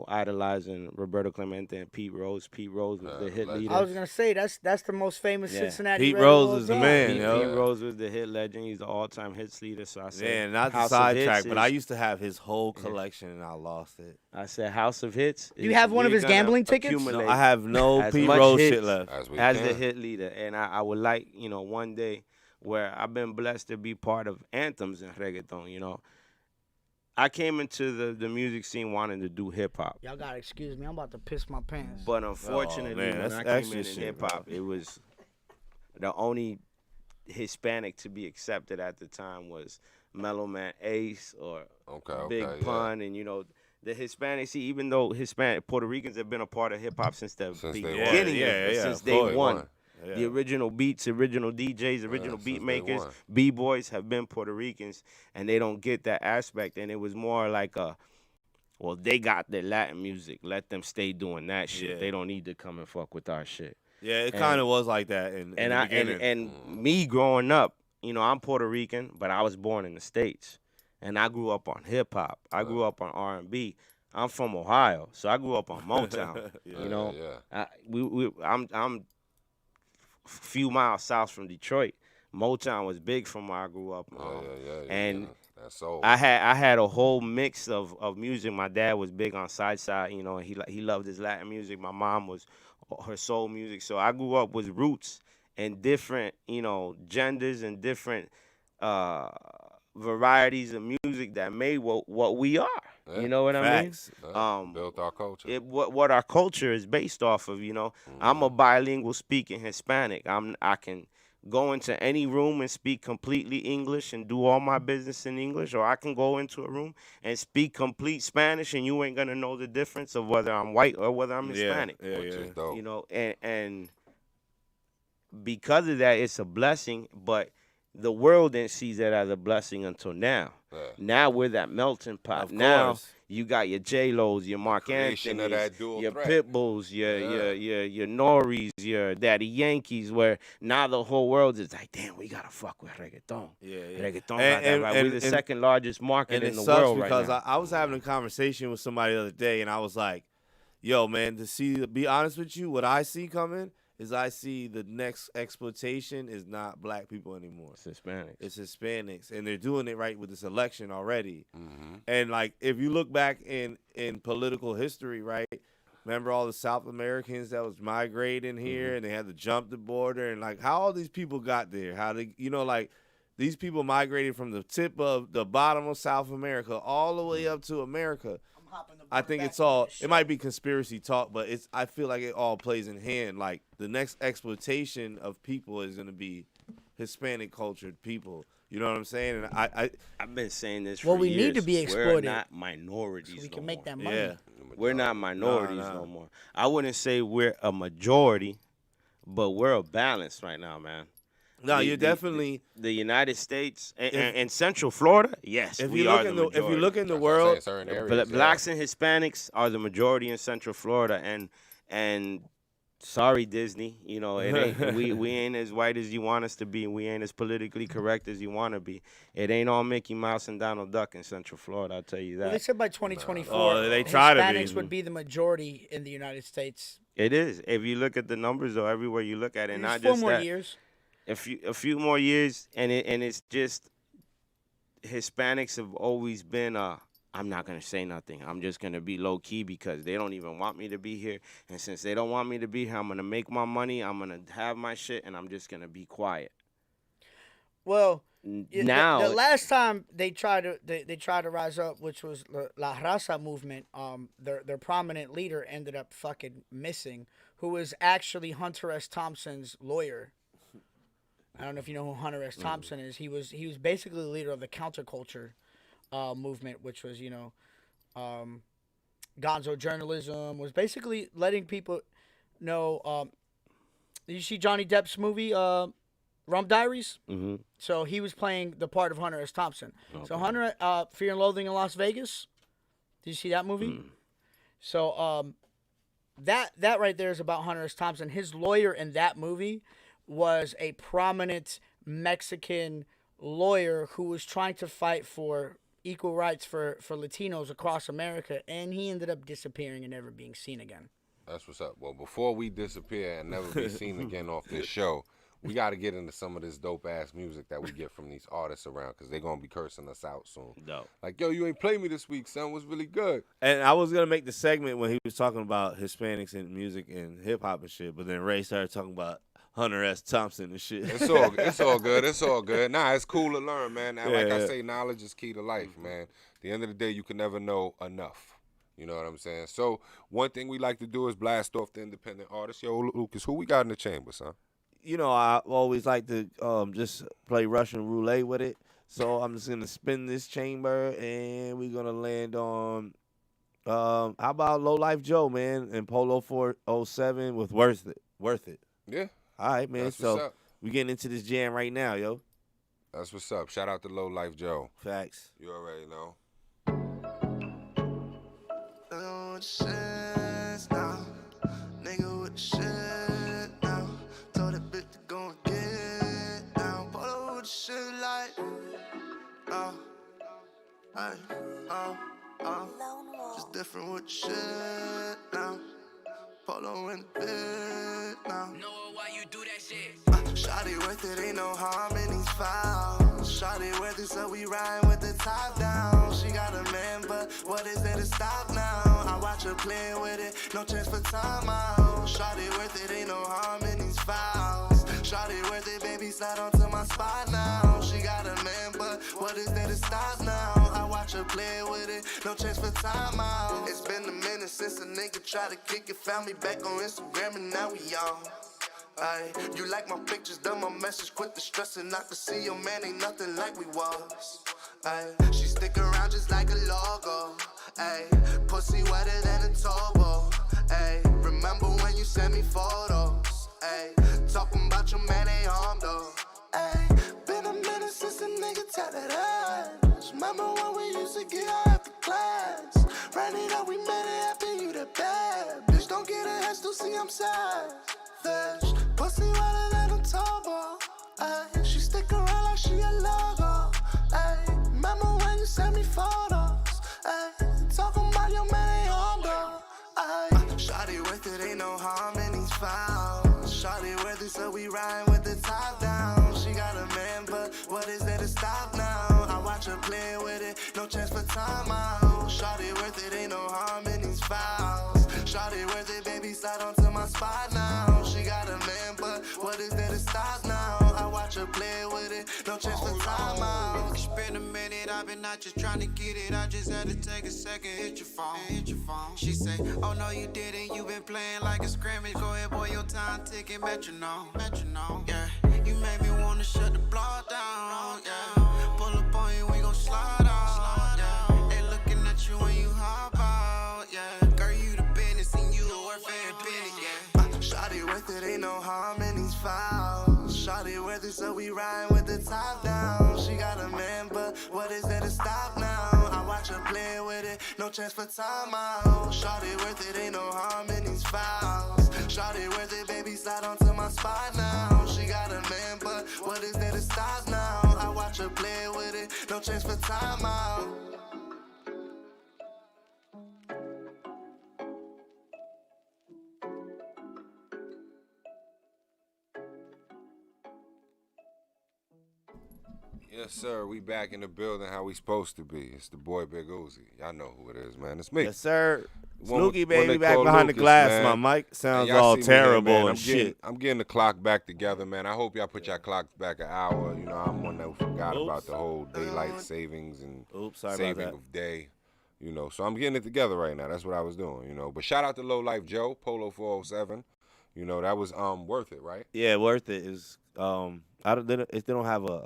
idolizing Roberto Clemente and Pete Rose. Pete Rose was the hit leader. I was gonna say that's the most famous Cincinnati. Pete Rose is the man. Pete Rose was the hit legend. He's the all-time hits leader. So I said, man, not to sidetrack, but I used to have his whole collection and I lost it. I said, House of Hits. Do you have one of his gambling tickets? No, I have no Pete Rose shit left as the hit leader, and I would like, one day where I've been blessed to be part of anthems in reggaeton. I came into the music scene wanting to do hip hop. Y'all gotta excuse me, I'm about to piss my pants. But unfortunately, when I came in hip hop, it was the only Hispanic to be accepted at the time was Mellow Man Ace or Big Pun, and the Hispanics. See, even though Puerto Ricans have been a part of hip hop since the beginning, since day one. Yeah. The original beats, original DJs, original beat makers, B-boys have been Puerto Ricans, and they don't get that aspect. And it was more like they got their Latin music. Let them stay doing that shit. Yeah. They don't need to come and fuck with our shit. Yeah, it kind of was like that in the beginning. And me growing up, I'm Puerto Rican, but I was born in the States. And I grew up on hip-hop. I grew up on R&B. I'm from Ohio, so I grew up on Motown. I'm few miles south from Detroit. Motown was big from where I grew up. And that's all. I had a whole mix of music. My dad was big on side, and he loved his Latin music. My mom was her soul music. So I grew up with roots and different, genders and different varieties of music that made what we are. Yeah. You know what Facts. I mean? Built our culture. What our culture is based off of, I'm a bilingual speaking Hispanic. I can go into any room and speak completely English and do all my business in English, or I can go into a room and speak complete Spanish and you ain't gonna know the difference of whether I'm white or whether I'm Hispanic. Which is dope. And because of that, it's a blessing, but the world didn't see that as a blessing until now. Yeah. Now we're that melting pot. Now you got your J-Lo's, your Mark Anthony's, your Pitbulls, your Noris, your Daddy Yankees, where now the whole world is like, damn, we gotta fuck with reggaeton. Reggaeton got that right. We're the second largest market in the world right now. Because I was having a conversation with somebody the other day, and I was like, yo, man, to be honest with you, what I see coming is I see the next exploitation is not black people anymore. It's Hispanics. It's Hispanics. And they're doing it right with this election already. Mm-hmm. And, like, if you look back in political history, right, remember all the South Americans that was migrating here and they had to jump the border and, like, how all these people got there? How they, like, these people migrated from the tip of the bottom of South America all the way up to America. I think it's all, it might be conspiracy talk, but I feel like it all plays in hand. Like, the next exploitation of people is going to be Hispanic cultured people. You know what I'm saying? And I've been saying this for years. Well, we need to be exploited. We're not minorities so we can make that money. Yeah. We're not minorities no more. I wouldn't say we're a majority, but we're a balance right now, man. No, you're definitely the United States and Central Florida. Yes, if we are the majority. If you look in the world, blacks and Hispanics are the majority in Central Florida, and sorry Disney, it ain't we ain't as white as you want us to be, and we ain't as politically correct as you want to be. It ain't all Mickey Mouse and Donald Duck in Central Florida. I'll tell you that. Well, they said by 2024, they try Hispanics to be. would be the majority in the United States. It is. If you look at the numbers, though, everywhere you look at it, not just 4 more that. years. a few more years, and it's just Hispanics have always been I'm not gonna say nothing. I'm just gonna be low key because they don't even want me to be here. And since they don't want me to be here, I'm gonna make my money. I'm gonna have my shit, and I'm just gonna be quiet. Well, now the last time they tried to rise up, which was the La Raza movement, their prominent leader ended up fucking missing, who was actually Hunter S. Thompson's lawyer. I don't know if you know who Hunter S. Thompson is. He was basically the leader of the counterculture movement, which was gonzo journalism, was basically letting people know. Did you see Johnny Depp's movie Rum Diaries? Mm-hmm. So he was playing the part of Hunter S. Thompson. Okay. So Hunter, Fear and Loathing in Las Vegas. Did you see that movie? So that right there is about Hunter S. Thompson. His lawyer in that movie was a prominent Mexican lawyer who was trying to fight for equal rights for Latinos across America, and he ended up disappearing and never being seen again. That's what's up. Well, before we disappear and never be seen again off this show, we got to get into some of this dope-ass music that we get from these artists around, because they're going to be cursing us out soon. No. Like, yo, you ain't play me this week, son. Was really good. And I was going to make the segment when he was talking about Hispanics and music and hip-hop and shit, but then Ray started talking about Hunter S. Thompson and shit. It's all good. It's all good. Nah, it's cool to learn, man. And like I say, knowledge is key to life, man. At the end of the day, you can never know enough. You know what I'm saying? So one thing we like to do is blast off the independent artists. Yo, Lucas, who we got in the chamber, son? You know, I always like to just play Russian roulette with it. So I'm just going to spin this chamber, and we're going to land on, how about Low Life Joe, man, and Polo 407 with Worth It. Yeah. All right, man. That's so we getting into this jam right now, yo. That's what's up. Shout out to Low Life Joe. Facts. You already know. Nigga with the shit now. Told that bitch to go and get down. Polo with the shit like just different with the shit now. Polo in the bed now. Know why you do that shit. Shawty worth it, ain't no harm in these fouls. Shawty worth it, so we ride with the top down. She got a man, but what is there to stop now? I watch her play with it, no chance for timeout. Shawty worth it, ain't no harm in these fouls. Shawty worth it, baby, slide onto my spot now. She got a man, but what is there to stop now? I watch her play with it, no chance for timeout. It's been a minute since a nigga tried to kick it, found me back on Instagram, and now we on. Ay, you like my pictures, done my message, quit the stressing. I can see your man ain't nothing like we was. Ay, she stick around just like a logo. Ay, pussy wetter than a turbo. Ay, remember when you sent me photos? Ay, talking about your man ain't home though. Ay, been a minute since a nigga tapped that ass. Remember when we used to get out after class? Ran it up, we made it happen, you the bad bitch. Don't get a head, still see I'm sad. Pussy wetter than a turbo. Ay, she stick around like she a logo. Ay, remember when you sent me photos? Ay, talking about your man ain't home though. Ay, shawty worth it, ain't no harm in these fouls. Shawty worth it, so we ride with the top down. She got a man, but what is there to stop now? I watch her play with it, no chance for timeout. Shawty worth it, ain't no harm in these fouls. Shawty worth it, baby, slide onto my spot now. She got a man, but what is there to stop now? I watch her play with it, no chance for timeout. It's been a minute, I've been out just trying to get it. I just had to take a second, hit your phone. She say, oh no you didn't, you been playing like a scrimmage. Go ahead boy, your time ticking, metronome. Yeah, you made me wanna shut the block down. Yeah, pull up on you, we gon' slide out. Yeah, they looking at you when you hop out. Yeah, girl you the business and you worth every penny. Yeah, shawty worth it, ain't no harm in these fouls. Shawty worth it, so we ride with the top down. She got a man, but what is there to stop now? I watch her play with it, no chance for timeout. Shawty worth it, ain't no harm in these fouls. Shawty worth it, baby, slide onto my spot now. She got a man, but what is there to stop now? I watch her play with it, no chance for timeout. Yes, sir. We back in the building how we supposed to be. It's the boy Big Uzi. Y'all know who it is, man. It's me. Yes, sir. Snooky baby back behind Lucas, the glass. Man. My mic sounds all terrible here, and shit. I'm getting the clock back together, man. I hope y'all put your clocks back an hour. You know, I'm one that forgot about the whole daylight savings and saving of day. You know, so I'm getting it together right now. That's what I was doing, you know. But shout out to Low Life Joe, Polo 407. You know, that was worth it, right? Yeah, worth it. Is they don't have a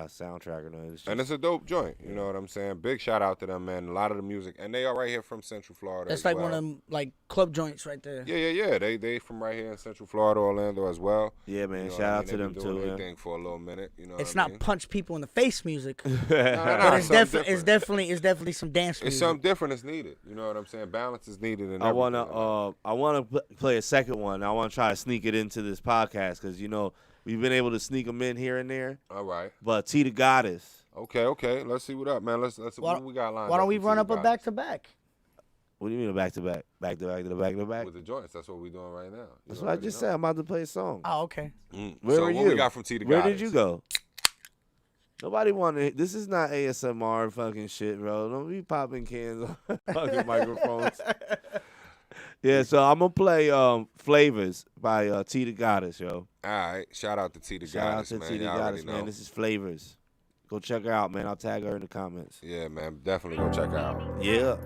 soundtrack or nothing. And it's a dope joint. You know what I'm saying? Big shout out to them, man. A lot of the music, and they are right here from Central Florida. That's like one of them like club joints right there. Yeah. They from right here in Central Florida, Orlando as well. Yeah, man. You know shout out to them too. Yeah. Thing for a little minute. You know, it's not punch people in the face music. No, but it's definitely some dance music. It's something different that's needed. You know what I'm saying? Balance is needed. In I wanna play a second one. I want to try to sneak it into this podcast because you know. We've been able to sneak them in here and there. All right. But T the Goddess. Okay. Let's see what up, man. Let's what we got lined up. Why don't we run up a back-to-back? What do you mean a back-to-back? Back-to-back? With the joints. That's what we're doing right now. That's what I just said. I'm about to play a song. Oh, okay. Where were you? What we got from T the Goddess? Where did you go? Nobody wanted. This is not ASMR fucking shit, bro. Don't be popping cans on fucking microphones. Yeah, so I'm gonna play Flavors by T the Goddess, yo. All right. Shout out to T the Goddess, man. Shout out to T the Goddess, man. Know. This is Flavors. Go check her out, man. I'll tag her in the comments. Yeah, man. Definitely go check her out. Yeah.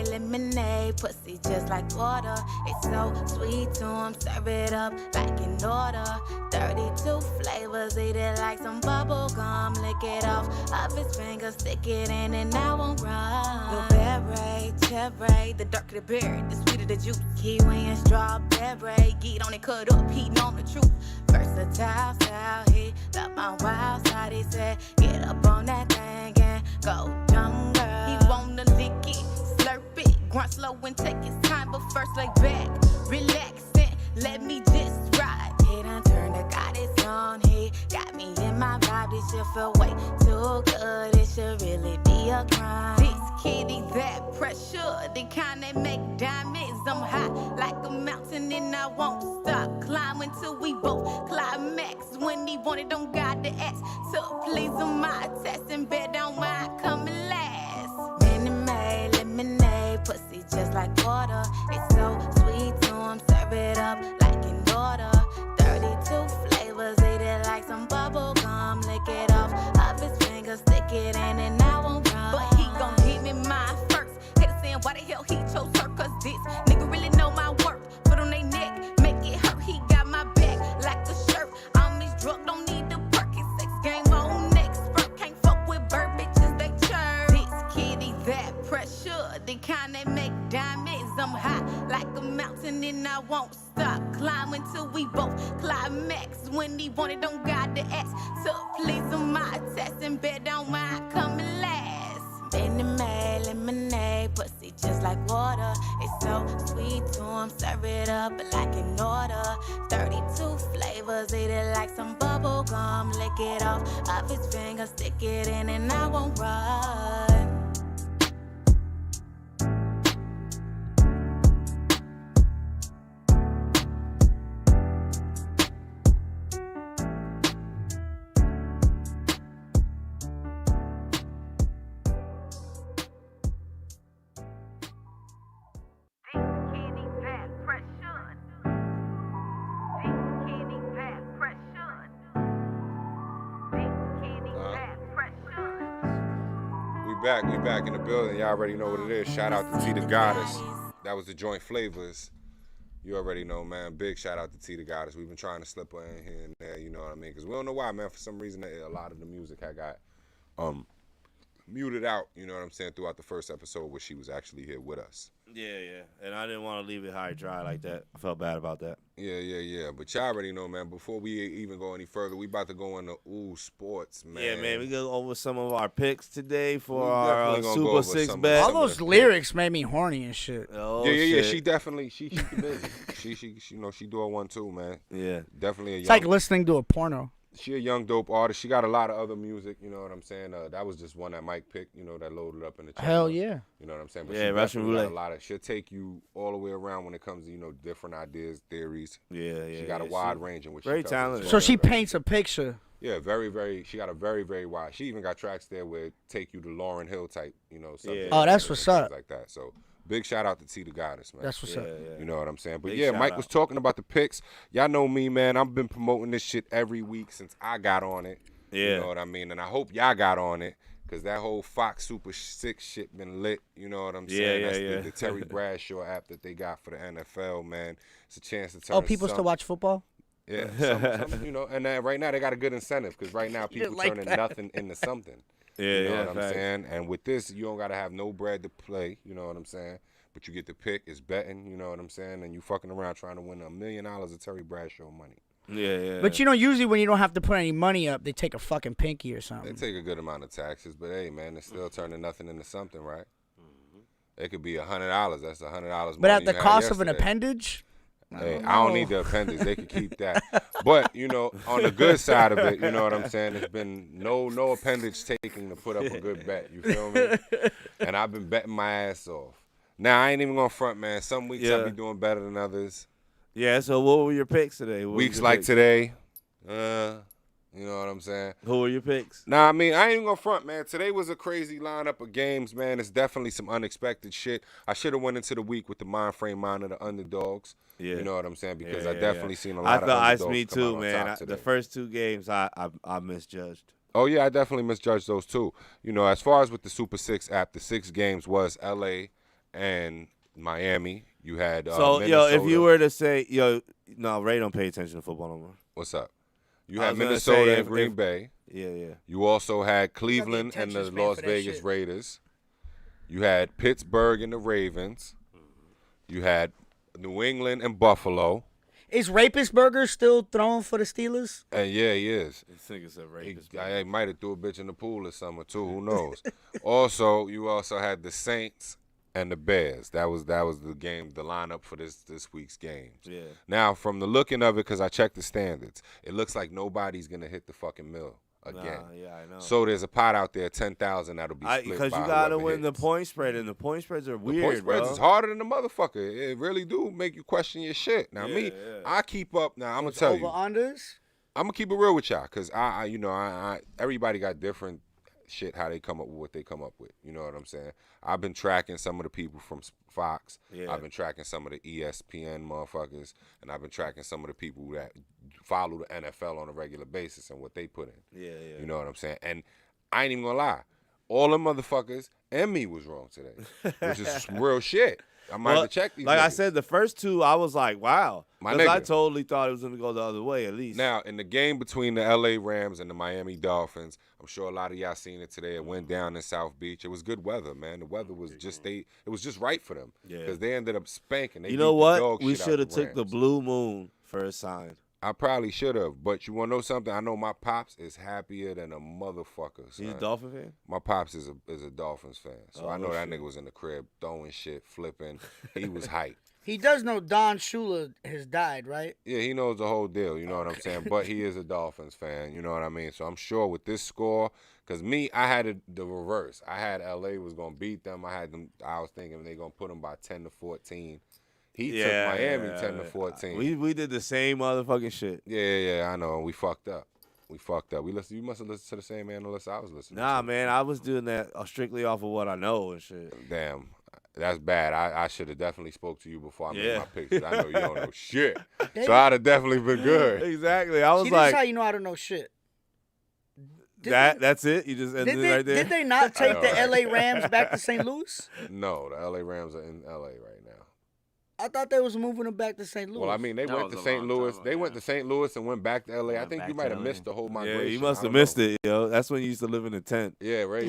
Lemonade, pussy just like water. It's so sweet to him, serve it up like an order. 32 flavors, eat it like some bubble gum. Lick it off of his fingers, stick it in and I won't run. Blueberry, cherry, the darker the berry, the sweeter the juice. Kiwi and strawberry, get on it, cut up, he know the truth. Versatile style, he love my wild side. He said, get up on that thing and go dumb girl. He wanna lick it. Grunt slow and take his time, but first lay back, relax and let me just ride. He done turned the Goddess on, he got me in my vibe. This shit feel way too good, it should really be a crime. This kitty, that pressure, the kind that make diamonds. I'm high like a mountain and I won't stop climbing till we both climax. When he wanted, don't got the ass, so please on my test and bet down why I come last. Lemonade, pussy just like water. It's so sweet to him, serve it up like an order. 32 flavors, eat it like some bubble gum. Lick it off of his fingers, stick it in and I won't run. But he gon' give me mine first. Haters saying why the hell he chose her, cause this nigga really know my worth. Put on they neck, make it hurt. He got my back like a shirt. I'm his drug, don't need the perk. His sex game on expert. Can't fuck with bird bitches, they chirp. This kitty, that pressure, the kind that make diamonds. I'm high like a mountain and I won't stop climbing till we both climax. When he wanted, don't got the ass, so please on my test and bet down why I come last. Lemonade, pussy just like water. It's so sweet to him, serve it up like an order. 32 flavors, eat it like some bubble gum. Lick it off of his fingers, stick it in and I won't run. We back in the building. Y'all already know what it is. Shout out to T the Goddess. That was the joint Flavors. You already know, man. Big shout out to T the Goddess. We've been trying to slip her in here and there, you know what I mean? Because we don't know why, man. For some reason, a lot of the music had got muted out, you know what I'm saying, throughout the first episode where she was actually here with us. Yeah. And I didn't want to leave it high dry like that. I felt bad about that. Yeah. But y'all already know, man, before we even go any further, we about to go into sports, man. Yeah, man, we go over some of our picks today for our Super 6 bet. All those lyrics made me horny and shit. Oh, yeah. She definitely, she busy. she you know, she do a 1-2, man. Yeah. Definitely It's like listening to a porno. she a young dope artist. She got a lot of other music. You know what I'm saying? That was just one that Mike picked. You know, that loaded up in the channel. Hell yeah. You know what I'm saying? But Yeah, she Russian definitely got roulette. a lot of. She'll take you all the way around when it comes to different ideas, theories. Yeah. She got a wide range in which very she covers. talented. So she paints a picture. Yeah, very, very. She got a very, very wide. She even got tracks there where take you to Lauryn Hill type, subject. Oh, that's what's up. Like that. So big shout out to T the Goddess, man. That's what's up. You know what I'm saying? But Big yeah, shout Mike out. was talking about the picks. Y'all know me, man. I've been promoting this shit every week since I got on it. Yeah. You know what I mean? And I hope y'all got on it. Because that whole Fox Super 6 shit been lit. You know what I'm saying? That's the Terry Bradshaw app that they got for the NFL, man. It's a chance to turn. Oh, people still watch football? Yeah, some, and right now they got a good incentive because right now people turning nothing into something. You know what I'm saying? And with this, you don't gotta have no bread to play. You know what I'm saying? But you get to pick. It's betting. You know what I'm saying? And you fucking around trying to win $1 million of Terry Bradshaw money. Yeah. But usually when you don't have to put any money up, they take a fucking pinky or something. They take a good amount of taxes, but hey, man, it's still turning nothing into something, right? It could be $100. That's $100 more. But at the than you had cost of an yesterday. appendage. Hey, I don't need the appendix. They can keep that. But, on the good side of it, you know what I'm saying? There's been no appendix taking to put up a good bet. You feel me? And I've been betting my ass off. Now, I ain't even going to front, man. Some weeks I'll be doing better than others. Yeah, so what were your picks today? Weeks like today, you know what I'm saying? Who were your picks? Nah, I mean, I ain't even gonna front, man. Today was a crazy lineup of games, man. It's definitely some unexpected shit. I should have went into the week with the mind frame of the underdogs. Yeah. You know what I'm saying? Because I definitely seen a lot of underdogs. I thought me come too, out on man. top today. The first two games I misjudged. Oh, yeah, I definitely misjudged those too. As far as with the Super 6 app, the 6 games was L.A. and Miami. You had Minnesota. if you were to say, no, Ray don't pay attention to football no more. What's up? You had Minnesota and Green Bay. Yeah. You also had Cleveland and the Las Vegas Raiders. You had Pittsburgh and the Ravens. You had New England and Buffalo. Is Rapist Burger still throwing for the Steelers? And yeah, he is. This nigga's a rapist. I might have threw a bitch in the pool this summer too. Who knows? You also had the Saints and the Bears. That was the game, the lineup for this week's games. Yeah. Now, from the looking of it, because I checked the standards, it looks like nobody's gonna hit the fucking mill again. Yeah, I know. So there's a pot out there, 10,000 that'll be split because by you gotta whoever win the hits. point spread, and the point spreads are weird. The point spreads bro. is harder than the motherfucker. It really do make you question your shit. Now I keep up. Now I'm gonna tell you. Over-unders? I'm gonna keep it real with y'all, cause I everybody got different shit how they come up with what they come up with. You know what I'm saying? I've been tracking some of the people from Fox. Yeah. I've been tracking some of the ESPN motherfuckers, and I've been tracking some of the people that follow the NFL on a regular basis and what they put in. Yeah. You know what I'm saying? And I ain't even gonna lie, all them motherfuckers and me was wrong today, which is some real shit. I might have to check these. Like niggas. I said, the first two, I was like, wow. My Because I nigga. totally thought it was going to go the other way, at least. Now, in the game between the L.A. Rams and the Miami Dolphins, I'm sure a lot of y'all seen it today. It went down in South Beach. It was good weather, man. The weather was it was just right for them. Yeah. Because they ended up spanking. They You know beat the what? dog We shit out should have the took the Rams. blue moon for a sign. I probably should have, but you want to know something? I know my pops is happier than a motherfucker. Son. He's a Dolphin fan? My pops is a Dolphins fan, so Oh, I know no that shit. nigga was in the crib throwing shit, flipping. He was hype. He does know Don Shula has died, right? Yeah, he knows the whole deal, you know what I'm saying? But he is a Dolphins fan, you know what I mean? So I'm sure with this score, because I had the reverse. I had L.A. was going to beat them. I was thinking they going to put them by 10-14. He took Miami 10-14. We did the same motherfucking shit. Yeah, I know. We fucked up. You must have listened to the same analyst I was listening to. Nah, man, I was doing that strictly off of what I know and shit. Damn. That's bad. I should have definitely spoke to you before I made my picks. I know you don't know shit. So I'd have definitely been good. Exactly. I was See, like, this is how you know I don't know shit. that's it? You just ended it right there? Did they not take the right? L.A. Rams back to St. Louis? No, the L.A. Rams are in L.A. right now. I thought they was moving them back to St. Louis. Well, I mean, they That went was to a St. long Louis. time They ago, went to St. Louis and went back to L.A. I Went think back you to might have LA. missed the whole Yeah, migration. you must I have don't missed know. it, yo. That's when you used to live in a tent. Yeah, right.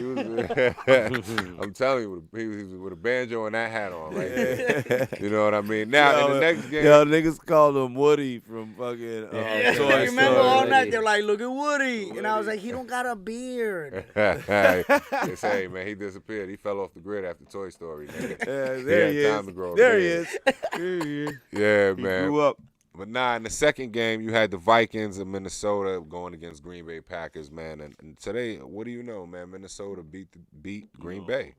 I'm telling you, he was with a banjo and that hat on, right there. You know what I mean? Now, in the next game. Yo, niggas called him Woody from fucking I Toy remember Story. all night they're like, look at Woody. And I was like, he don't got a beard. Yes, hey, man, he disappeared. He fell off the grid after Toy Story. Nigga. There He he had time is. to grow a There he beard. is. There he is. Yeah, He man. grew up. But in the second game, you had the Vikings of Minnesota going against Green Bay Packers, man. And today, what do you know, man? Minnesota beat Green Bay.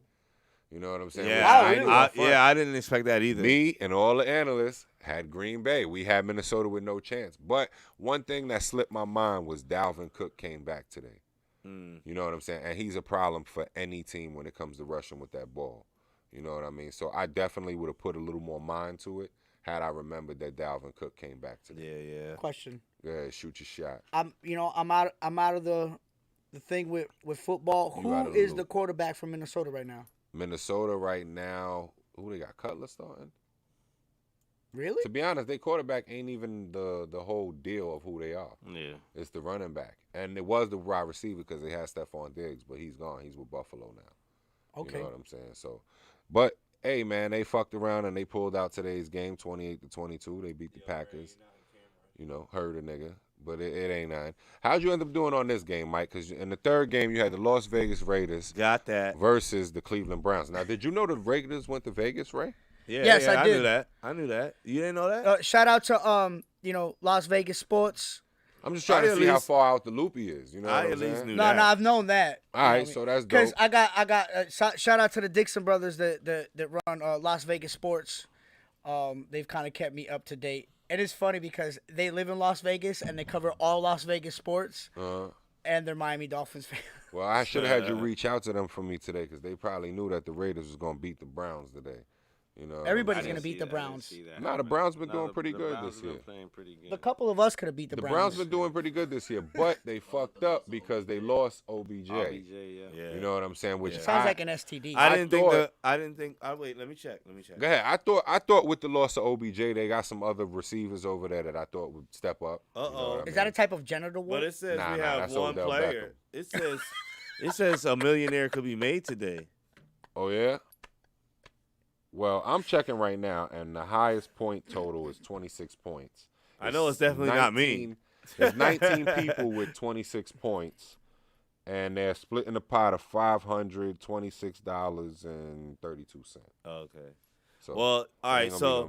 You know what I'm saying? Yeah, I didn't expect that either. Me and all the analysts had Green Bay. We had Minnesota with no chance. But one thing that slipped my mind was Dalvin Cook came back today. You know what I'm saying? And he's a problem for any team when it comes to rushing with that ball. You know what I mean? So I definitely would have put a little more mind to it had I remembered that Dalvin Cook came back today. Yeah. Question. Yeah, shoot your shot. I'm out of the thing with football. Who is the quarterback from Minnesota right now? Minnesota right now, who they got? Cutler starting? Really? To be honest, their quarterback ain't even the whole deal of who they are. Yeah. It's the running back. And it was the wide receiver because they had Stephon Diggs, but he's gone. He's with Buffalo now. Okay. You know what I'm saying? So, but hey, man, they fucked around and they pulled out today's game, 28-22. They beat the Packers. You know, heard a nigga, but it ain't none. How'd you end up doing on this game, Mike? Because in the third game, you had the Las Vegas Raiders versus the Cleveland Browns. Now, did you know the Raiders went to Vegas, Ray? Yes, I did. I knew that. You didn't know that? Shout out to Las Vegas sports. I'm just trying to see how far out the loop he is. You know what I'm saying? No, I've known that. All right, so that's dope. Because I got shout out to the Dixon brothers that run Las Vegas sports. They've kind of kept me up to date. And it's funny because they live in Las Vegas and they cover all Las Vegas sports. And they're Miami Dolphins fans. Well, I should have had you reach out to them for me today because they probably knew that the Raiders was going to beat the Browns today. You know, everybody's going to beat the Browns. The Browns been doing pretty good this year. A couple of us could have beat the Browns. The Browns been doing pretty good this year, but they fucked up because they lost OBJ. You know what I'm saying? Which sounds like an STD. I didn't think. Wait, let me check. Go ahead. I thought with the loss of OBJ, they got some other receivers over there that I thought would step up. Is that a type of genital war? But it says we have one player. It says a millionaire could be made today. Oh yeah. Well, I'm checking right now, and the highest point total is 26 points. I know it's definitely not me. There's 19 people with 26 points, and they're splitting the pot of $526.32. Okay. So, well, all right. So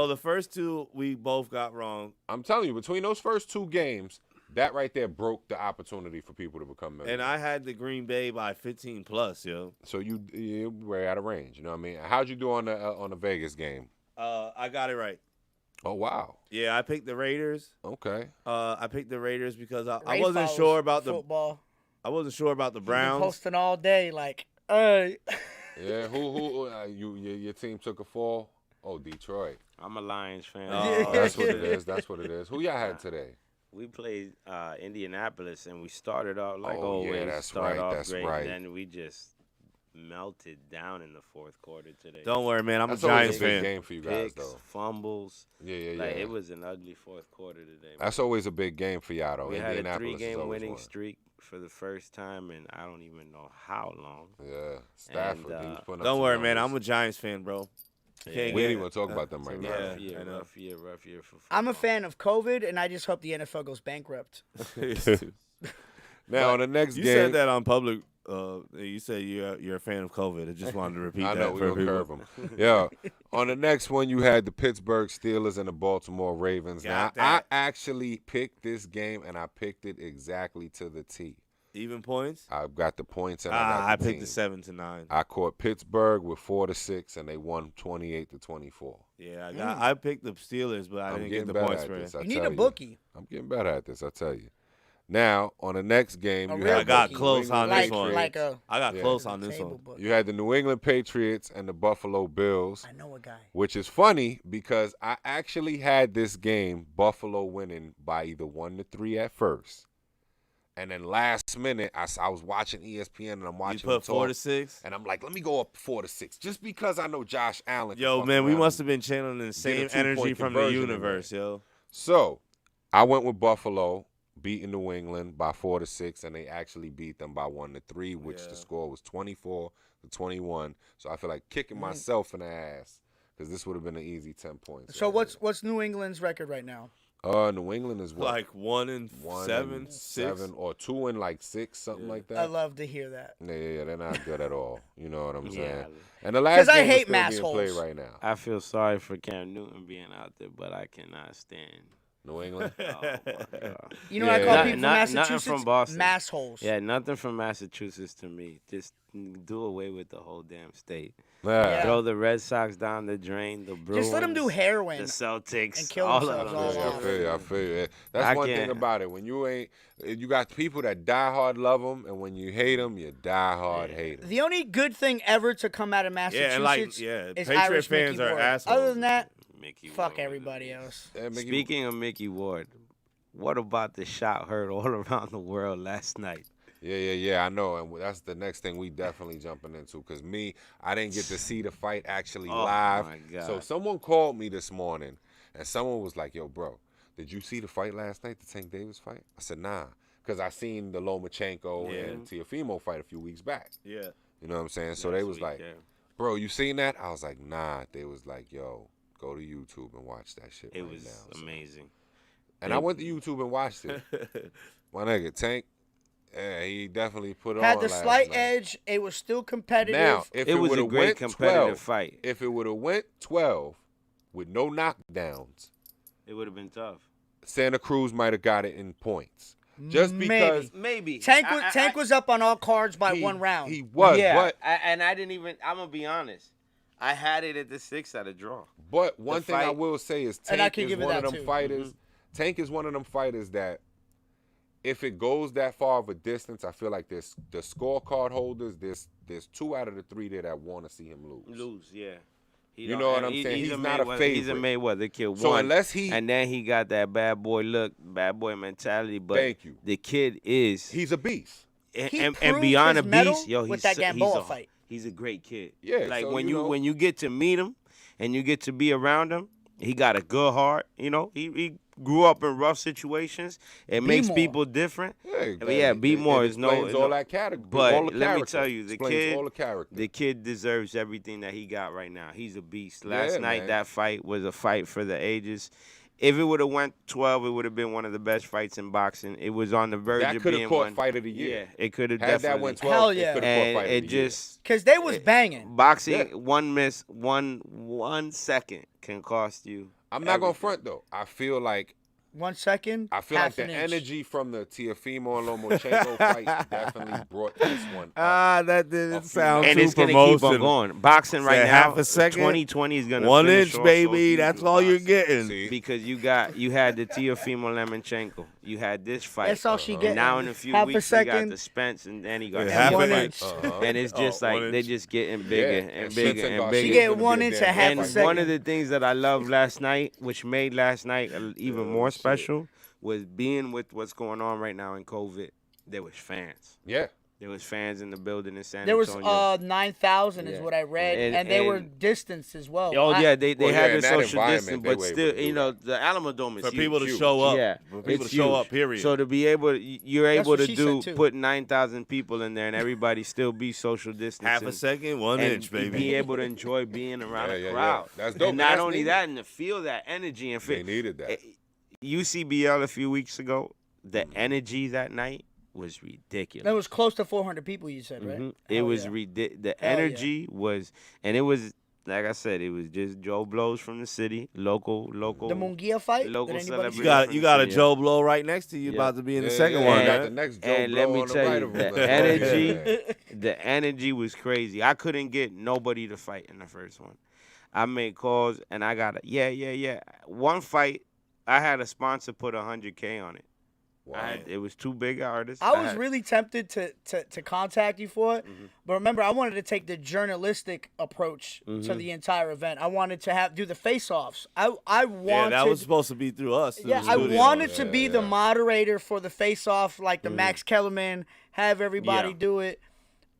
the first two we both got wrong. I'm telling you, between those first two games, that right there broke the opportunity for people to become millionaires. And I had the Green Bay by 15 plus, yo. So you were out of range. You know what I mean? How'd you do on the Vegas game? I got it right. Oh wow. Yeah, I picked the Raiders. Okay. I picked the Raiders because I wasn't sure about the football. I wasn't sure about the Browns. Been posting all day, like, hey. Yeah. Who? Your team took a fall. Oh, Detroit. I'm a Lions fan. That's what it is. That's what it is. Who y'all had today? We played Indianapolis, and we started off like always. Yeah, that's right. That's great, right. And then we just melted down in the fourth quarter today. Don't worry, man. I'm that's a Giants fan. fan. Game for you guys, Picks, though. Fumbles. Yeah. Like, it was an ugly fourth quarter today. That's always a big game for y'all, though. We had a 3-game winning one. streak for the first time in I don't even know how long. Yeah, Stafford. He was putting up don't worry, numbers. man. I'm a Giants fan, bro. Yeah. We ain't even talk about them right now. Rough year for football. I'm a fan of COVID, and I just hope the NFL goes bankrupt. Now, on the next game. You said that on public. You said you're a fan of COVID. I just wanted to repeat that. I know, we're going to curve them. Yeah. On the next one, you had the Pittsburgh Steelers and the Baltimore Ravens. Now, I actually picked this game, and I picked it exactly to the T. Even points? I've got the points, and I picked the 7-9. I caught Pittsburgh with 4-6, and they won 28-24. Yeah, I picked the Steelers, but I didn't get the points for it. You need a bookie. I'm getting better at this, I tell you. Now, on the next game, I got close on this one. I got close on this one. You had the New England Patriots and the Buffalo Bills. I know a guy. Which is funny because I actually had this game, Buffalo winning by either 1-3 at first. And then last minute, I was watching ESPN and I'm watching. You put 4-6, and I'm like, let me go up 4-6, just because I know Josh Allen. Yo, man, we must have been channeling the same energy from the universe, yo. So, I went with Buffalo, beating New England by 4-6, and they actually beat them by 1-3, which the score was 24-21. So I feel like kicking myself in the ass because this would have been an easy 10 points. So what's New England's record right now? New England is what? Like 1-7, 6, or 2-6, something like that. I love to hear that. Yeah, they're not good at all. You know what I'm saying? Yeah. And the last game I hate is still mass being holes. played right now. I feel sorry for Cam Newton being out there, but I cannot stand New England. Oh, my God. You know what I call people from Nothing Massachusetts? from Boston. Mass holes. Yeah, nothing from Massachusetts to me. Just do away with the whole damn state. Yeah. Throw the Red Sox down the drain, the Bruins. Just let them do heroin. The Celtics. And kill all themselves of all them. off. I feel you. That's one thing about it. When you got people that die hard love them, and when you hate them, you die hard hate them. The only good thing ever to come out of Massachusetts is Patriot Irish fans Mickey are Ward. assholes. Other than that, Mickey fuck Ward. everybody else. Speaking of Mickey Ward, what about the shot heard all around the world last night? Yeah, I know, and that's the next thing we definitely jumping into. Because I didn't get to see the fight actually live. My God. So someone called me this morning, and someone was like, "Yo, bro, did you see the fight last night, the Tank Davis fight?" I said, "Nah," because I seen the Lomachenko and Teofimo fight a few weeks back. Yeah, you know what I'm saying. So they was like, "Bro, you seen that?" I was like, "Nah." They was like, "Yo, go to YouTube and watch that shit." It was amazing. And I went to YouTube and watched it. My nigga Tank. Yeah, he definitely put on. Had the last slight night. edge. It was still competitive. Now, if it was a great competitive 12, fight. If it would have went 12 with no knockdowns, it would have been tough. Santa Cruz might have got it in points. Just because maybe Tank was up on all cards by one round. He was, but I didn't even. I'm gonna be honest. I had it at the 6 at a draw. But one thing I will say is Tank is one of them too. fighters. Mm-hmm. Tank is one of them fighters that if it goes that far of a distance, I feel like there's the scorecard holders. There's 2 out of the 3 there that want to see him lose. Yeah. You know what I'm saying? He's not a favorite. He's a Mayweather kid. So one, unless he and then he got that bad boy look, bad boy mentality. But thank you. The kid is he's a beast. And beyond a beast, yo, with that Gamboa fight. He's a great kid. Yeah. Like so, when you get to meet him and you get to be around him, he got a good heart. You know, he grew up in rough situations. It makes people different. Yeah, be more is all that character. But let me tell you, the kid deserves everything that he got right now. He's a beast. Last night, that fight was a fight for the ages. If it would have went 12, it would have been one of the best fights in boxing. It was on the verge of being one. That could have caught fight of the year. Yeah, it could have definitely. Had that went 12, hell yeah. it could have caught fight of the year. Because they was banging. Boxing, one miss, one second can cost you. I'm not going to front, though. I feel like 1 second. I feel like the energy from the Teofimo and Lomachenko fight definitely brought this one. That didn't sound and too it's gonna keep on going. Boxing right now, half a second. 2020 is gonna 1 finish inch, baby. That's all you're getting. Because you had the Teofimo Lomachenko. You had this fight. That's all she getting. Now in a few half weeks, a you got second. the Spence, and then he got half an inch. And it's just they're just getting bigger and bigger and bigger. She get 1 inch at half and a second. one of the things that I loved last night, which made last night even more special, was being with what's going on right now in COVID. There was fans. Yeah. There was fans in the building in San There Antonio. was 9,000 is what I read, and they were distanced as well. Oh yeah, they had their social distance, but still, the Alamo Dome is for huge. people to show up. Yeah, for people to show up. Period. So to be able, you're able to said, put 9,000 people in there, and everybody still be social distancing. Half a second, 1 inch, baby. Be able to enjoy being around a crowd. That's dope. And not only that, and to feel that energy and they needed that. UCBL a few weeks ago, the energy that night was ridiculous. That was close to 400 people, you said, right? Mm-hmm. It was ridiculous. The energy was, and it was, like I said, it was just Joe Blows from the city, local. The Munguia fight? Local celebrity. You got a Joe Blow right next to you, about to be in the second one. Got the next Joe and Blow let me on tell the you, right the energy was crazy. I couldn't get nobody to fight in the first one. I made calls, and I got one fight, I had a sponsor put $100K on it. Wow. It was 2 big artists. I was really tempted to contact you for it, but remember, I wanted to take the journalistic approach to the entire event. I wanted to do the face-offs. I wanted. Yeah, that was supposed to be through us. Yeah, I wanted to be the moderator for the face-off, like the Max Kellerman, have everybody do it.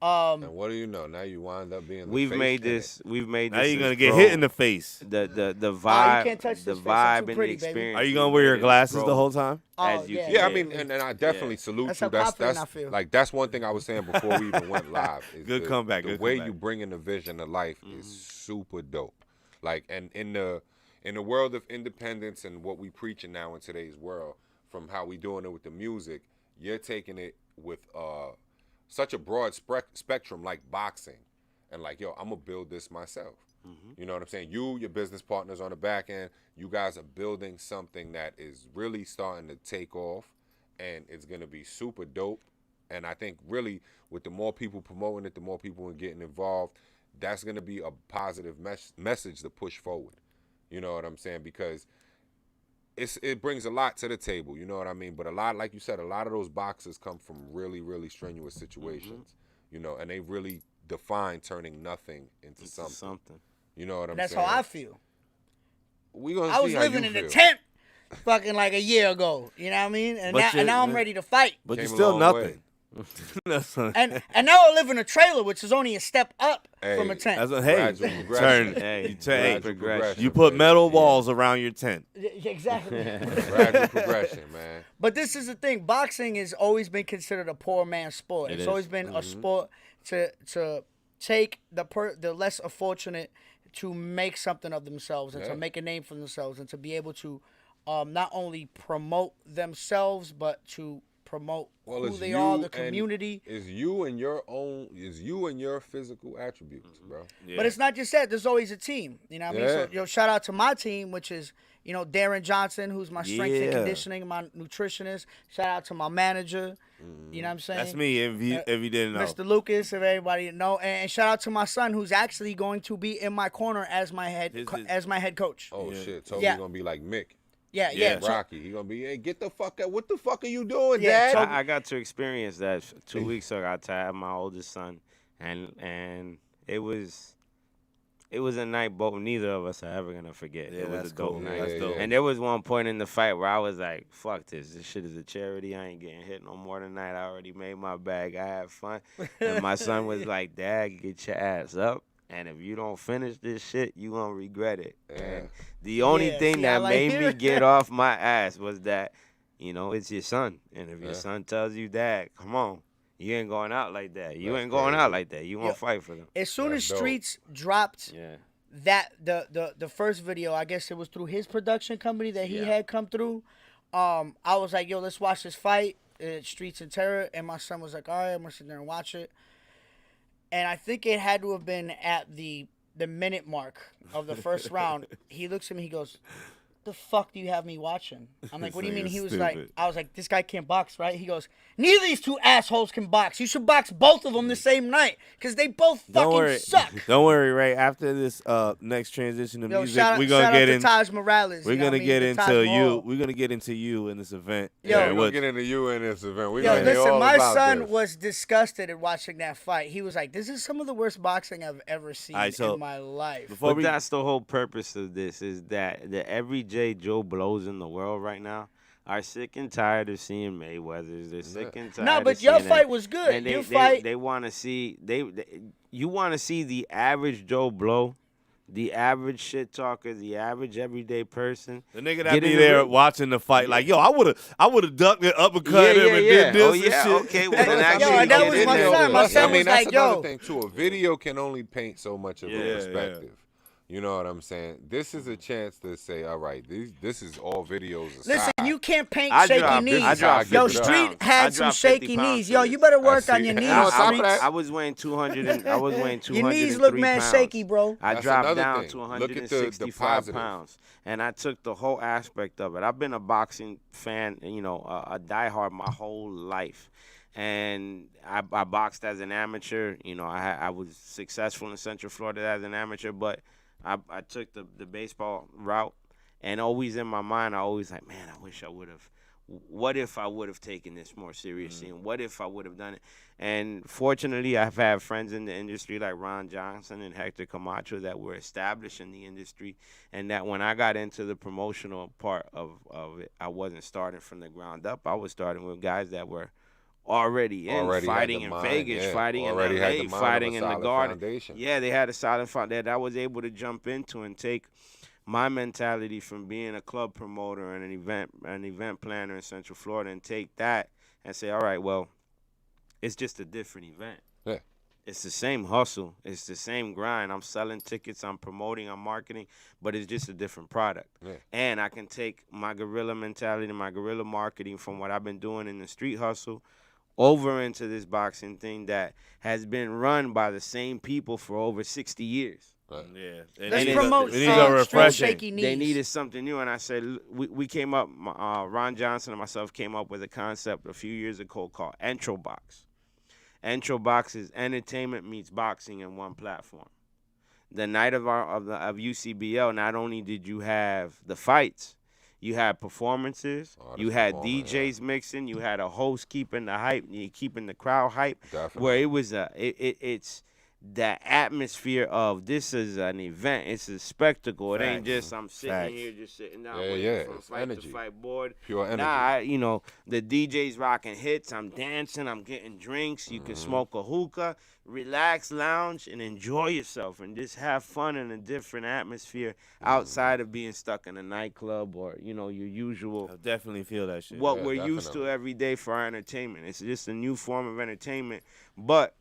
And what do you know? Now you wind up being. We've made this. Now you're gonna get hit in the face. The vibe, you can't touch the this face. I'm too vibe and pretty, the baby. experience. Are you gonna wear your glasses the whole time? As you yeah. Yeah, I mean, and I definitely salute That's you. how confident I feel. Like that's one thing I was saying before we even went live. Is Good comeback. The Good way comeback. you bring in the vision of life is super dope. Like, and in the in the world of independence and what we preaching now in today's world, from how we doing it with the music, you're taking it with such a broad spectrum like boxing, and like, yo, I'm gonna build this myself. You know what I'm saying? You, your business partners on the back end, you guys are building something that is really starting to take off, and it's gonna be super dope. And I think really with the more people promoting it, the more people getting involved, that's gonna be a positive message to push forward. You know what I'm saying? Because it brings a lot to the table, you know what I mean? But a lot, like you said, a lot of those boxers come from really, really strenuous situations, you know, and they really define turning nothing into something. You know what I'm saying? That's how I feel. I was living in a tent fucking like a year ago, you know what I mean? And now I'm ready to fight. But you're still nothing. and now I live in a trailer, which is only a step up from a tent. You put metal walls around your tent. Exactly. Gradual progression, man. But this is the thing. Boxing has always been considered a poor man's sport. It's always been a sport to take the less fortunate to make something of themselves and to make a name for themselves and to be able to not only promote themselves but to promote who they are, the community. Is you and your physical attributes, bro. Yeah. But it's not just that. There's always a team. You know what I mean? So, shout out to my team, which is, Darren Johnson, who's my strength and conditioning, my nutritionist. Shout out to my manager. You know what I'm saying? That's me, if you didn't know. Mr. Lucas, if everybody know. And shout out to my son, who's actually going to be in my corner as my head coach. Oh, shit. So he's going to be like Mick. Yeah. Rocky. He gonna be, hey, get the fuck out. What the fuck are you doing, Dad? I got to experience that 2 weeks ago. I got to have my oldest son, and it was a night both neither of us are ever gonna forget. It was a dope night. And there was one point in the fight where I was like, fuck this. This shit is a charity. I ain't getting hit no more tonight. I already made my bag. I had fun. And my son was like, Dad, get your ass up. And if you don't finish this shit, you gonna regret it. And the only thing that made me get off my ass was that, it's your son. And if your son tells you, Dad, come on, you ain't going out like that. You ain't going out like that. You gonna fight for them. As soon as Streets dropped that the first video, I guess it was through his production company that he had come through. I was like, yo, let's watch this fight, Streets and Terror. And my son was like, all right, I'm gonna sit there and watch it. And I think it had to have been at the minute mark of the first round. He looks at me, he goes, the fuck do you have me watching? I'm like, what do you mean? He was like, I was like, this guy can't box, right? He goes, neither of these two assholes can box. You should box both of them the same night because they both fucking suck. Don't worry, Ray. After this next transition to music, we're gonna get into Taj Morales. We're gonna get into you. We're gonna get into you in this event. We're gonna get into you in this event. Listen, my son was disgusted at watching that fight. He was like, this is some of the worst boxing I've ever seen in my life. But that's the whole purpose of this, is that the everyday Joe Blows in the world right now are sick and tired of seeing Mayweathers. They're sick and tired. No, but your fight was good. And they want to see you want to see the average Joe Blow, the average shit talker, the average everyday person. The nigga that be there watching the fight, like, yo, I would have ducked it, uppercut him, and did this and shit. Okay, well then actually, yo, that was my son. My son was like, yo. That's another thing too. A video can only paint so much of a perspective. You know what I'm saying? This is a chance to say, all right, this is all videos aside. Listen, you can't paint shaky knees. Yo, Street had some shaky knees. Yo, you better work on your knees. I was weighing 200. I was weighing 203 Your knees look mad shaky, bro. I dropped down to 165 pounds, and I took the whole aspect of it. I've been a boxing fan, a diehard my whole life. And I boxed as an amateur. I was successful in Central Florida as an amateur, but I took the baseball route, and always in my mind, I always like, man, I wish I would have. What if I would have taken this more seriously, and what if I would have done it? And fortunately, I've had friends in the industry like Ron Johnson and Hector Camacho that were established in the industry, and that when I got into the promotional part of it, I wasn't starting from the ground up. I was starting with guys that were already fighting in Vegas, fighting in LA, fighting in the Garden. Foundation. Yeah, they had a solid foundation that I was able to jump into and take my mentality from being a club promoter and an event planner in Central Florida, and take that and say, all right, well, it's just a different event. Yeah. It's the same hustle. It's the same grind. I'm selling tickets. I'm promoting. I'm marketing. But it's just a different product. Yeah. And I can take my guerrilla mentality, my guerrilla marketing from what I've been doing in the street hustle over into this boxing thing that has been run by the same people for over 60 years. Right. Yeah. Let's promote shaky knees. They needed something new, and I said, we came up, Ron Johnson and myself came up with a concept a few years ago called Entro Box. Entro Box is entertainment meets boxing in one platform. The night of UCBL, not only did you have the fights, you had performances, you had DJs mixing, you had a host keeping the hype, keeping the crowd hype. Definitely. Where it was it's that atmosphere of this is an event, it's a spectacle. It ain't just I'm sitting here just sitting down waiting from fight to fight board. Pure energy. Nah, the DJ's rocking hits, I'm dancing, I'm getting drinks, you can smoke a hookah, relax, lounge, and enjoy yourself and just have fun in a different atmosphere outside of being stuck in a nightclub or, your usual. I definitely feel that shit. What we're used to every day for our entertainment. It's just a new form of entertainment, but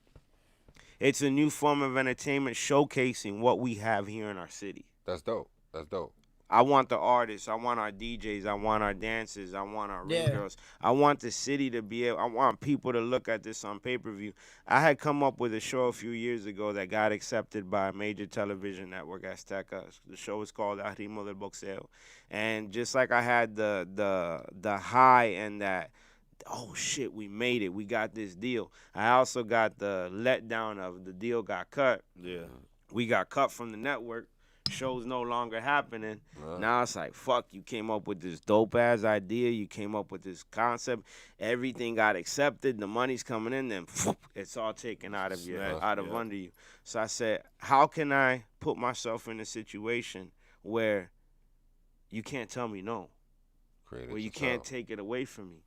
it's a new form of entertainment showcasing what we have here in our city. That's dope. That's dope. I want the artists. I want our DJs. I want our dancers. I want our ring girls. I want the city to be able. I want people to look at this on pay-per-view. I had come up with a show a few years ago that got accepted by a major television network, Azteca. The show is called El Ritmo del Boxeo. And just like I had the high and that, oh shit, we made it, we got this deal, I also got the letdown of the deal got cut. Yeah. We got cut from the network. Show's no longer happening. Now it's like, fuck, you came up with this dope ass idea, you came up with this concept, everything got accepted, the money's coming in, then it's all taken out of under you. So I said, how can I put myself in a situation where you can't tell me no, where you can't take it away from me?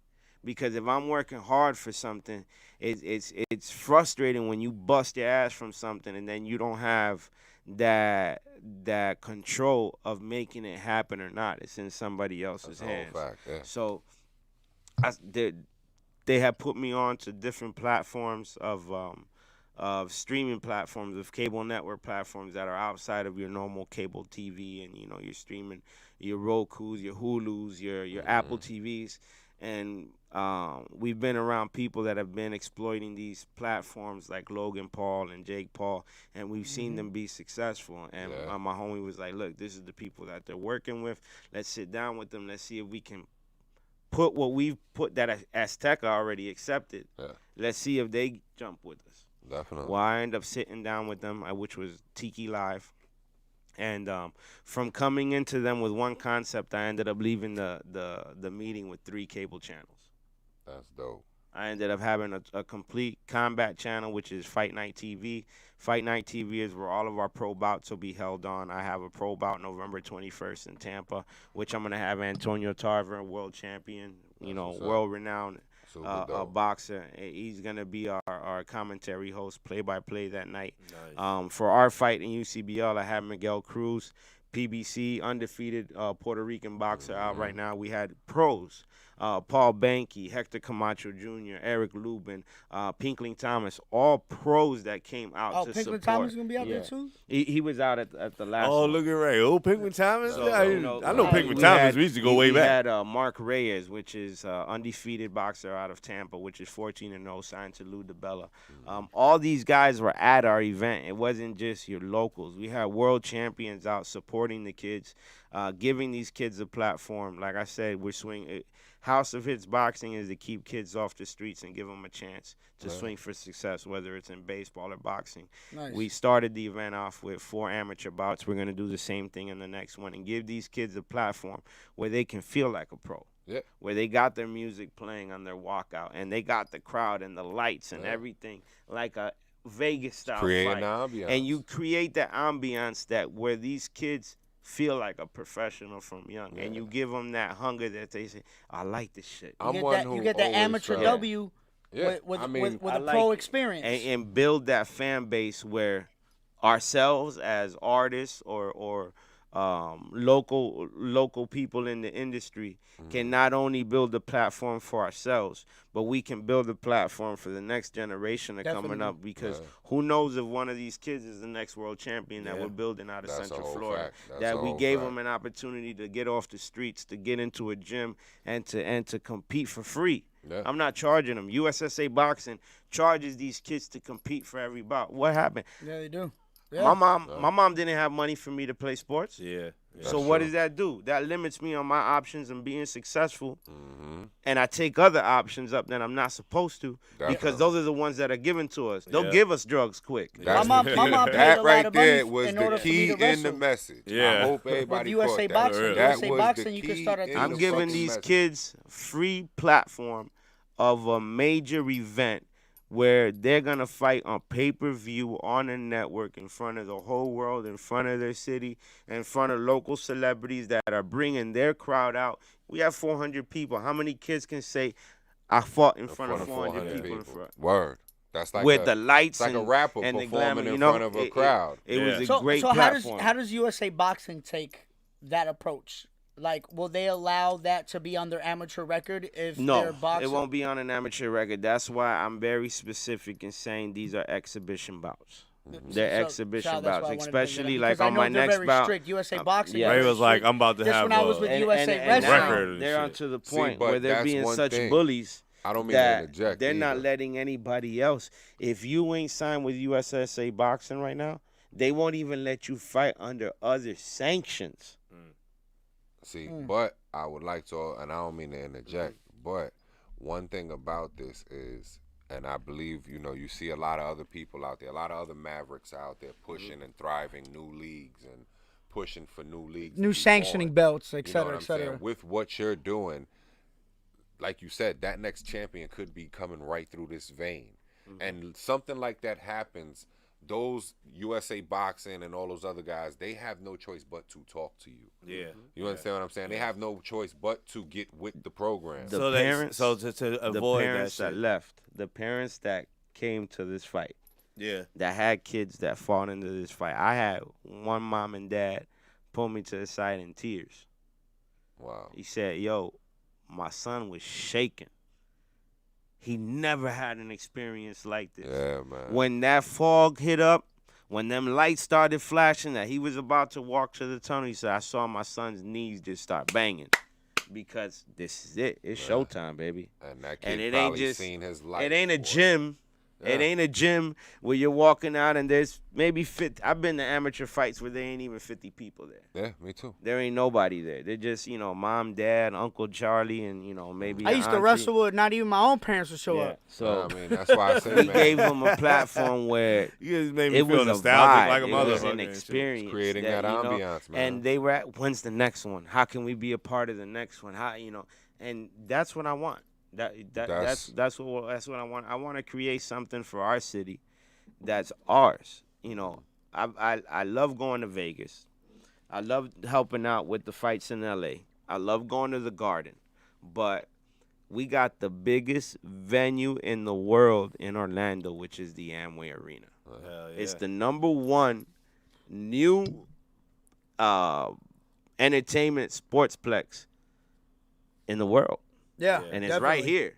Because if I'm working hard for something, it's frustrating when you bust your ass from something and then you don't have that control of making it happen or not. It's in somebody else's hands. Fact, yeah. So they have put me on to different platforms of streaming platforms, of cable network platforms that are outside of your normal cable TV, and you're streaming your Rokus, your Hulus, your Apple TVs. And we've been around people that have been exploiting these platforms like Logan Paul and Jake Paul, and we've seen them be successful. And my homie was like, look, this is the people that they're working with. Let's sit down with them. Let's see if we can put what we've put that Azteca already accepted. Yeah. Let's see if they jump with us. Definitely. Well, I ended up sitting down with them, which was Tiki Live. And from coming into them with one concept, I ended up leaving the meeting with 3 cable channels. That's dope. I ended up having a complete combat channel, which is Fight Night TV. Fight Night TV is where all of our pro bouts will be held on. I have a pro bout November 21st in Tampa, which I'm going to have Antonio Tarver, world champion, world-renowned boxer. He's going to be our commentary host, play-by-play that night. Nice. For our fight in UCBL, I have Miguel Cruz, PBC, undefeated Puerto Rican boxer out right now. We had pros. Paul Banky, Hector Camacho Jr., Eric Lubin, Pinkling Thomas, all pros that came out to Pinkling support. Thomas is going to be out there too? He was out at the last one. Look at Ray. Pinkling Thomas? So, I know Pinkling Thomas. We used to go way back. We had Mark Reyes, which is undefeated boxer out of Tampa, which is 14-0, signed to Lou DiBella. All these guys were at our event. It wasn't just your locals. We had world champions out supporting the kids, giving these kids a platform. Like I said, we're swinging. House of Hits Boxing is to keep kids off the streets and give them a chance to swing for success, whether it's in baseball or boxing. Nice. We started the event off with 4 amateur bouts. We're going to do the same thing in the next one and give these kids a platform where they can feel like a pro, where they got their music playing on their walkout and they got the crowd and the lights and everything like a Vegas-style fight. And you create that ambiance that where these kids feel like a professional from young, and you give them that hunger that they say, I like this shit. You get that amateur W with a pro experience. And build that fan base where ourselves as artists or local people in the industry can not only build a platform for ourselves, but we can build a platform for the next generation that coming up, because who knows if one of these kids is the next world champion that we're building out of Central Florida, that we gave them an opportunity to get off the streets, to get into a gym and to compete for free. I'm not charging them. USSA Boxing charges these kids to compete for every bout. What happened? Yeah, they do. Yeah. My mom didn't have money for me to play sports. So what does that do? That limits me on my options and being successful. And I take other options up that I'm not supposed to, because those are the ones that are given to us. They'll give us drugs quick. My mom paid that a right lot of there money was in the order for me key to in wrestle. the message. Yeah. I hope everybody With caught USA that. Boxing, That USA was Boxing, the you can key start at in the I'm the giving fucking these message. kids free platform of a major event where they're going to fight on pay-per-view on a network in front of the whole world, in front of their city, in front of local celebrities that are bringing their crowd out. We have 400 people. How many kids can say, I fought in front of 400 people in front? Word. That's like with the lights like and a rapper and the performing glamour, in front of a crowd. It was a great so platform. how does USA Boxing take that approach? Like, will they allow that to be on their amateur record if they're boxing? It won't be on an amateur record. That's why I'm very specific in saying these are exhibition bouts. They're exhibition bouts, especially like on my next bout. Strict. USA Boxing. Ray was like, I'm about to have when I was with USA and Wrestling. record. They're on to the point but where they're that's being one such thing. bullies. I don't mean that to interject. they're not either. letting anybody else. If you ain't signed with USSA Boxing right now, they won't even let you fight under other sanctions. See, but I would like to, and I don't mean to interject, but one thing about this is, and I believe, you see a lot of other people out there, a lot of other Mavericks out there pushing and thriving new leagues and pushing for new leagues. New sanctioning belts, et You know cetera, what et I'm cetera. saying? With what you're doing, like you said, that next champion could be coming right through this vein. And something like that happens, those USA Boxing and all those other guys, they have no choice but to talk to you. Yeah. You understand what I'm saying? They have no choice but to get with the program. The So parents, to avoid the parents that that left, the parents that came to this fight, shit. that had kids that fought into this fight. I had one mom and dad pull me to the side in tears. Wow. He said, yo, my son was shaking. He never had an experience like this. Yeah, man. When that fog hit up, when them lights started flashing, that he was about to walk to the tunnel, he said, I saw my son's knees just start banging. Because this is it. It's showtime, baby. And that kid it probably ain't just, seen his life. it ain't a boy. gym. It ain't a gym where you're walking out and there's maybe 50. I've been to amateur fights where there ain't even 50 people there. Yeah, me too. There ain't nobody there. They're just, mom, dad, Uncle Charlie, and, maybe I used to wrestle with not even my own parents would show up. So I mean, that's why I say, we man. gave them a platform where You just made me it feel was a nostalgic vibe. like a It was motherfucker. an experience. Creating that ambiance, man. And they were at, when's the next one? How can we be a part of the next one? How, and that's what I want. That's what I want. I want to create something for our city that's ours. I love going to Vegas. I love helping out with the fights in LA. I love going to the Garden. But we got the biggest venue in the world in Orlando, which is the Amway Arena. Hell yeah. It's the number one new entertainment sportsplex in the world. Yeah, And it's right definitely. here.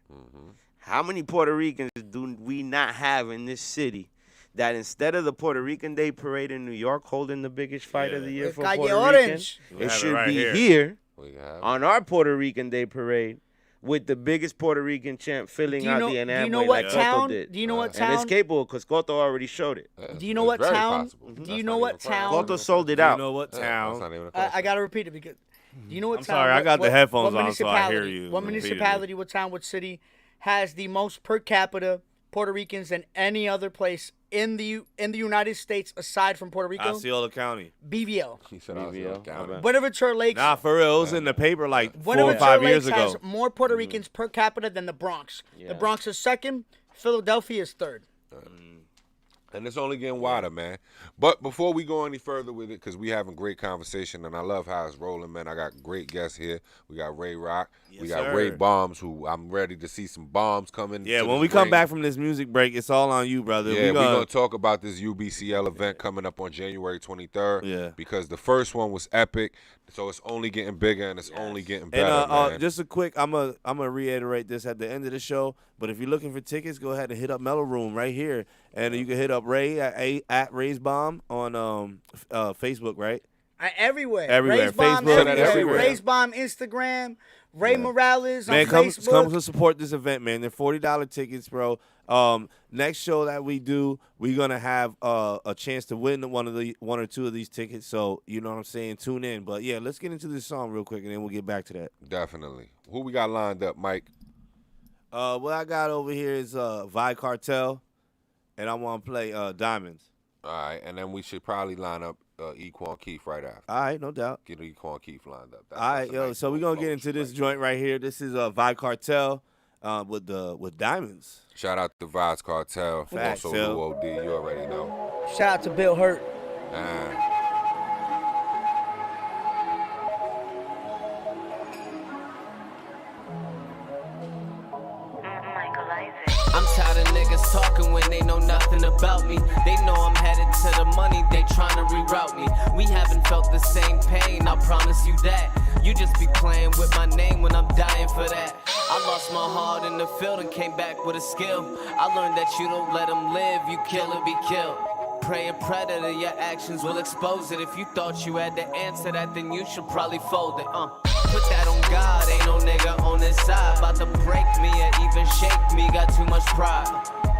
How many Puerto Ricans do we not have in this city that instead of the Puerto Rican Day Parade in New York holding the biggest fight of the year for Calle Puerto Orange. Rican, We it have it should right be here. here We have on our Puerto Rican Day Parade with the biggest Puerto Rican champ filling Do you out know- the do you know Amway what like town- Cotto did. do you know what And it's town- capable because Cotto already showed it. Yeah, Do you know it's what very town? possible. Do That's you not know even what a question. town? Cotto sold it Do you out. know what Yeah, town? that's not even a I question. gotta repeat it because do you know what I'm town? sorry, I got the headphones what on, so I hear municipality- you What repeatedly. municipality, what town, what city has the most per capita Puerto Ricans than any other place in the United States aside from Puerto Rico? Osceola County. BVL. He said I was BVL, counting. okay. Bonaventure Lakes. Nah, for real, it was in the paper like 4 or Bonaventure 5 Lakes years ago. has more Puerto Ricans per capita than the Bronx. Yeah. The Bronx is second. Philadelphia is third. And it's only getting wider, man. But before we go any further with it, because we having great conversation, and I love how it's rolling, man. I got great guests here. We got Ray Rock. Yes, we got Ray Bombs, who I'm ready to see some bombs coming. Yeah, when we come back from this music break, it's all on you, brother. Yeah, we're going to talk about this UBCL event coming up on January 23rd. Yeah. Because the first one was epic, so it's only getting bigger and it's only getting better, man. Just a quick, I'm gonna reiterate this at the end of the show, but if you're looking for tickets, go ahead and hit up MELLO-ROOM right here. And you can hit up Ray at Ray's Bomb on Facebook, right? Everywhere. Everywhere. Facebook, everywhere. Ray's Bomb, Instagram, Ray Morales on Facebook. Come to support this event, man. They're $40 tickets, bro. Next show that we do, we're gonna have a chance to win one or two of these tickets. So you know what I'm saying. Tune in. But yeah, let's get into this song real quick, and then we'll get back to that. Definitely. Who we got lined up, Mike? What I got over here is Vi Cartel, and I want to play Diamonds. All right, and then we should probably line up Equan Keith right after. All right, no doubt. Get Equan Keith lined up. All right, yo. So we're gonna get into this joint right here. This is Vi Cartel with Diamonds. Shout out to Vibes Cartel. Facts, also Lou O.D. You already know. Shout out to Bill Hurt. I'm tired of niggas talking when they know nothing about me. They know I'm headed to the money, they tryna reroute me. We haven't felt the same pain, I promise you that. You just be playing with my name when I'm dying for that. I lost my heart in the field and came back with a skill. I learned that you don't let them live, you kill or be killed. Praying predator, your actions will expose it. If you thought you had the answer that, then you should probably fold it. Put that on God, ain't no nigga on this side about to break me or even shake me, got too much pride.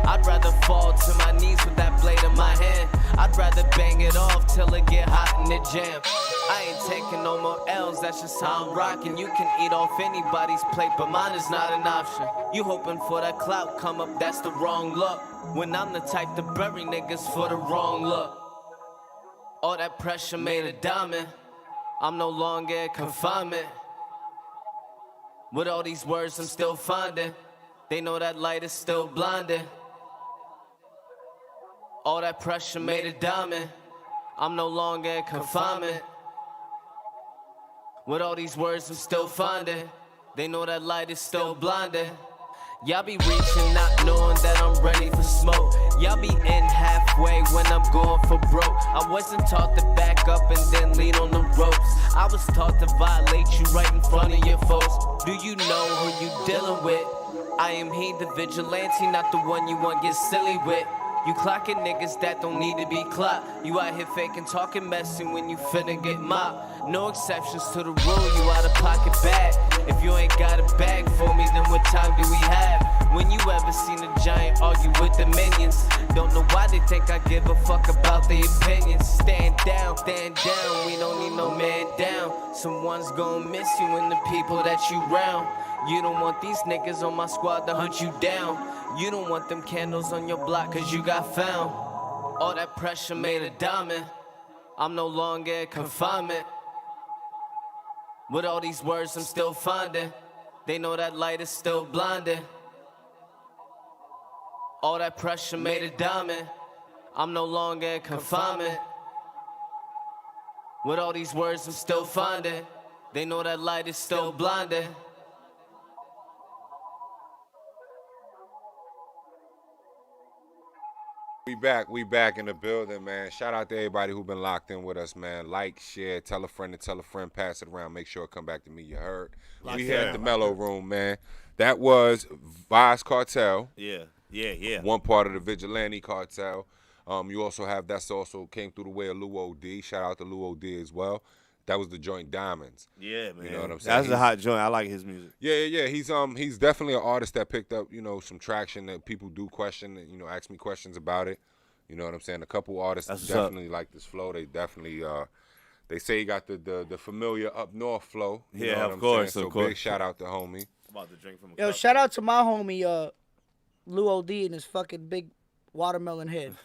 I'd rather fall to my knees with that blade in my hand. I'd rather bang it off till it get hot in the jam. I ain't taking no more L's, that's just how I'm rocking. You can eat off anybody's plate, but mine is not an option. You hoping for that clout come up, that's the wrong look. When I'm the type to bury niggas for the wrong look. All that pressure made a diamond. I'm no longer in confinement. With all these words I'm still finding. They know that light is still blinding. All that pressure made a diamond. I'm no longer in confinement. With all these words I'm still finding. They know that light is still blinding. Y'all be reaching, not knowing that I'm ready for smoke. Y'all be in halfway when I'm going for broke. I wasn't taught to back up and then lean on the ropes. I was taught to violate you right in front of your folks. Do you know who you dealing with? I am he, the vigilante, not the one you want get silly with. You clocking niggas that don't need to be clocked. You out here faking, talking, messing when you finna get mopped. No exceptions to the rule, you out of pocket bag. If you ain't got a bag for me, then what time do we have? When you ever seen a giant argue with the minions? Don't know why they think I give a fuck about their opinions. Stand down, we don't need no man down. Someone's gonna miss you and the people that you round. You don't want these niggas on my squad to hunt you down. You don't want them candles on your block cause you got found. All that pressure made a diamond. I'm no longer in confinement. With all these words I'm still finding. They know that light is still blinding. All that pressure made a diamond. I'm no longer in confinement. With all these words I'm still finding. They know that light is still blinding. We back in the building, man. Shout out to everybody who been locked in with us, man. Like, share, tell a friend, pass it around. Make sure it come back to me. You heard. We here at the MELLO-ROOM, man. That was Vibes Cartel. Yeah. One part of the Vigilante Cartel. You also have that's also came through the way of Lou O.D. Shout out to Lou O.D. as well. That was the joint Diamonds. Yeah, man. You know what I'm saying? That's a hot joint. I like his music. Yeah. He's definitely an artist that picked up, some traction that people do question and, ask me questions about it. You know what I'm saying? A couple artists definitely like this flow. They definitely they say he got the familiar up north flow. You know what I'm course. saying? So big shout out to homie. I'm about to drink from a cup. Shout out to my homie Lou O.D. and his fucking big watermelon head.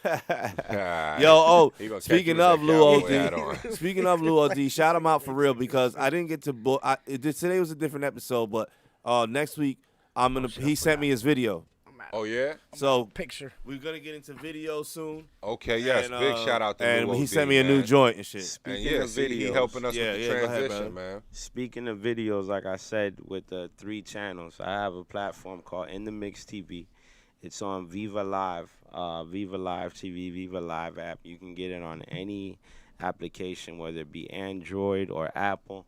Speaking of Lou O.D., shout him out for real because I didn't get to today was a different episode, but next week he sent me his video. Oh, yeah? So picture. We're going to get into video soon. Okay, yes. And, big shout out to And Lou he OD, sent me a man. new joint and shit. Speaking of videos, he helping us with the go ahead, transition, man. Speaking of videos, like I said, with the 3 channels, I have a platform called In the Mix TV. It's on Viva Live, Viva Live TV, Viva Live app. You can get it on any application, whether it be Android or Apple.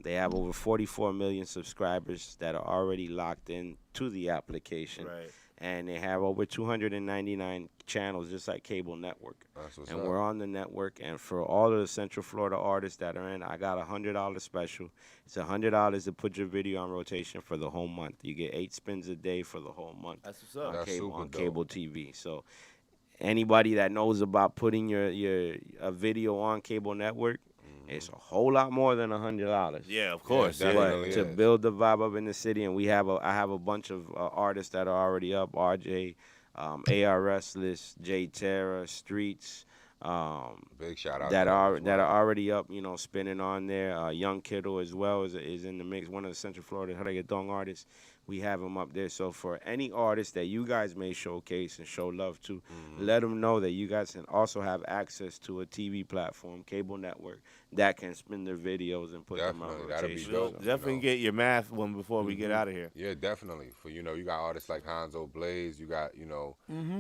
They have over 44 million subscribers that are already locked in to the application. Right. And they have over 299 channels, just like cable network. And we're on the network. And for all of the Central Florida artists that are in, I got a $100 special. It's $100 to put your video on rotation for the whole month. You get 8 spins a day for the whole month. That's what's up. On cable TV. So anybody that knows about putting a video on cable network, it's a whole lot more than $100. Yeah, of course. But to build the vibe up in the city, and I have a bunch of artists that are already up. RJ, ARS List, J Terra, Streets. Big shout out that are already up, spinning on there. Young Kittle as well is in the mix. One of the Central Florida reggaeton artists. We have him up there. So for any artist that you guys may showcase and show love to, let them know that you guys can also have access to a TV platform, cable network, that can spin their videos and put them on rotation. That'd be dope. Definitely get your math one before we get out of here. Yeah, definitely. For you got artists like Hanzo Blaze. You got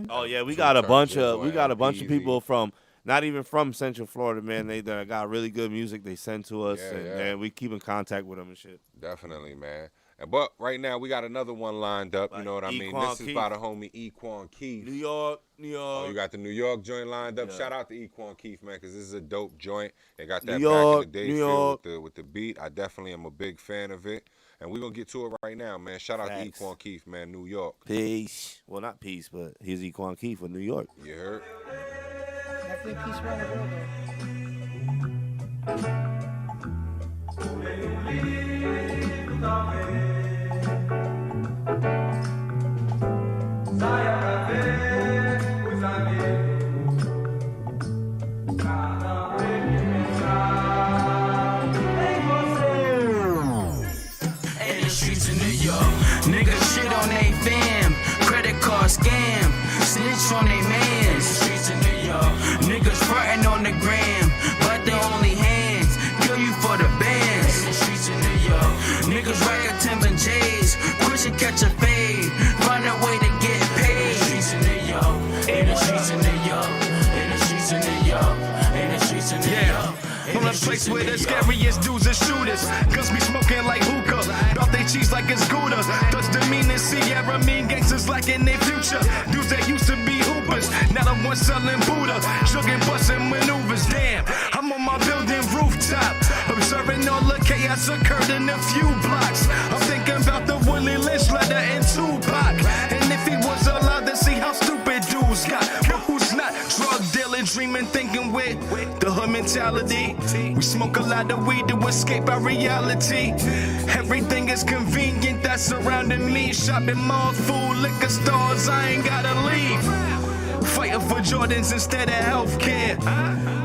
Oh yeah, we got a bunch of people from. Not even from Central Florida, man. They got really good music they send to us, and we keep in contact with them and shit. Definitely, man. But right now, we got another one lined up. You know what I mean? This is by the homie Equan Keith. New York. Oh, you got the New York joint lined up. Yeah. Shout out to Equan Keith, man, because this is a dope joint. They got that back in the day feel with the beat. I definitely am a big fan of it. And we're going to get to it right now, man. Shout out to Equan Keith, man, New York. Peace. Well, not peace, but here's Equan Keith of New York. You heard? Definitely peace around the world, In the streets of New York, niggas shit on they fam, credit card scam, snitch on they mans. Streets of New York, niggas frontin' on the gram, but they only hands kill you for the bands. In the streets of New York, niggas rockin' Timber J's, push and catch a fade, find a way to get paid. In the streets of New York, in the streets of New York, in the streets of New York, in the streets of New York. From the place where the scariest dudes are shooters. Guns be smoking like hookah. Bout they cheese like it's Gouda. Touch the meaning, Sierra mean gangsters like in their future. Dudes that used to be hoopers. Now the ones selling Buddha. Jugging, busting maneuvers. Damn, I'm on my building rooftop. Observing all the chaos occurred in a few blocks. I'm thinking about the Willie Lynch letter in Tupac. And if he was allowed to see how stupid dudes got. But who's not? Drug dealing, dreaming, thinking with the hood mentality. We smoke a lot of weed to escape our reality. Everything is convenient that's surrounding me. Shopping malls, food, liquor stores, I ain't gotta leave. Fighting for Jordans instead of healthcare.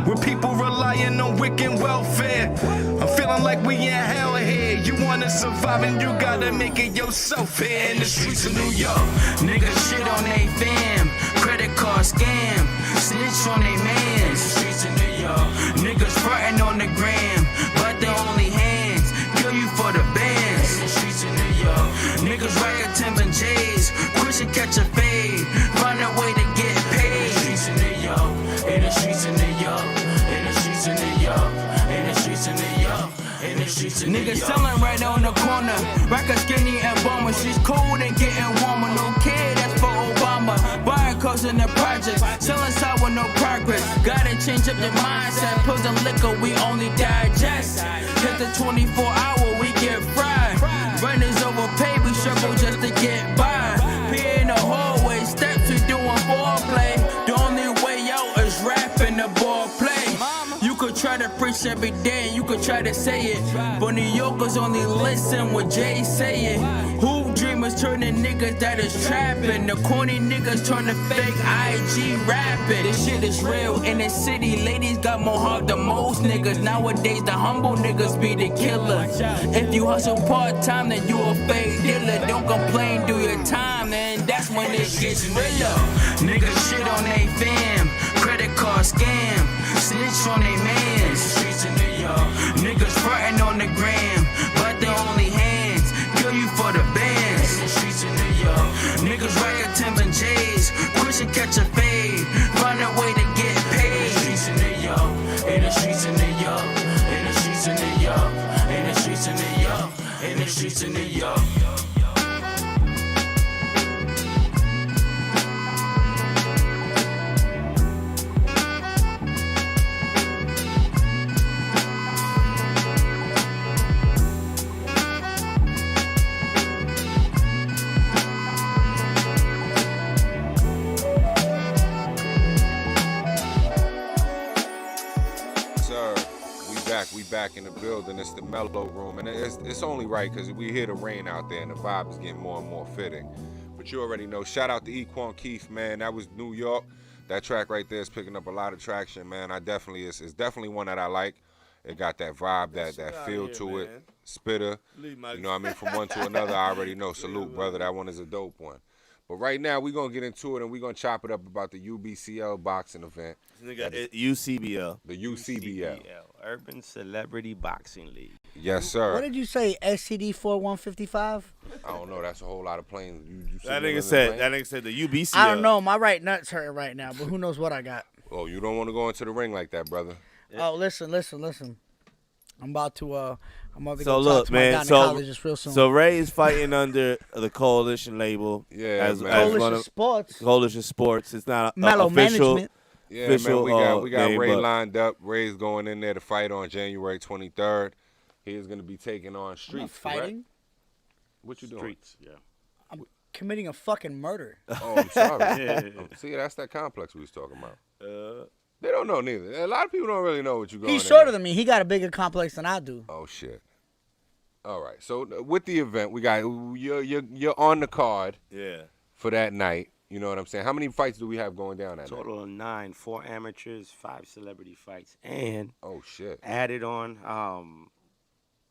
Where people relying on wicked welfare. I'm feeling like we in hell here. You wanna survive and you gotta make it yourself here. In the streets of New York, niggas shit on they fam, credit card scam, snitch on they mans. In the streets of New York, niggas frontin' on the gram, but they only hands kill you for the bands. In the streets of New York, niggas rockin' Timber J's, push and catch a fade, find a way to get paid. In the streets of New York, in the streets of New York, in the streets of New York, in the streets of New York. Niggas selling right on the corner. Rocker skinny and bomber. She's cold and getting warmer. No kid, that's for Obama. Buying cars in the projects. Selling side with no progress. Gotta change up your mindset. Put some liquor, we only digest. Hit the 24-hour, we get fried. Runners overpaid, we struggle just to get by. Be in the hallway, steps, we doing foreplay. The only way out is rapping the ball play. You could try to preach every day and you could try to say it, but New Yorkers only listen what Jay say it. Who dreamers turning niggas that is trapping? The corny niggas turn to fake IG rapping. This shit is real in the city. Ladies got more heart than most niggas. Nowadays the humble niggas be the killer. If you hustle part-time then you a fake dealer. Don't complain, do your time, and that's when it gets real. Niggas shit on they fam, credit card scam, snitch on they mans. Streets in New York. Niggas frontin' on the gram, but they only hands kill you for the bands. In the streets in New York. Niggas rockin' Tim's and J's, push and catch a fade, find a way to get paid. In the streets in New York. In the streets in New York. In the streets in New York. In the streets in New York. In the streets in New York. We back in the building. It's the MELLO-ROOM, and it's only right because we hear the rain out there, and the vibe is getting more and more fitting. But you already know. Shout out to Equan Keith, man. That was New York. That track right there is picking up a lot of traction, man. It's definitely one that I like. It got that vibe, that feel to man. it. Spitter. You know what I mean? From one to another, I already know. Salute, brother. That one is a dope one. But right now, we're going to get into it, and we're going to chop it up about the UBCL boxing event. UCBL. The UCBL. Urban Celebrity Boxing League. Yes, sir. What did you say, SCD 4155? I don't know. That's a whole lot of planes. That nigga said the UBCL. I don't know. My right nut's hurting right now, but who knows what I got. Oh, you don't want to go into the ring like that, brother. Oh, listen. I'm about to go so talk look, to my man. gynecologist real soon. So Ray is fighting under the Coalition label. Yeah, Coalition Sports. Coalition Sports. It's not Mellow official. Management. Yeah, official, man, we got game, Ray but lined up. Ray's going in there to fight on January 23rd. He is going to be taking on Streets. I'm not fighting. Correct? What you doing? Streets, yeah. I'm committing a fucking murder. Oh, I'm sorry. See, that's that complex we was talking about. They don't know neither. A lot of people don't really know what you're going. He's shorter than me. He got a bigger complex than I do. Oh shit. All right. So with the event, we got you're on the card. Yeah. For that night. You know what I'm saying? How many fights do we have going down that night? Total of 9, 4 amateurs, 5 celebrity fights, and oh shit, added on.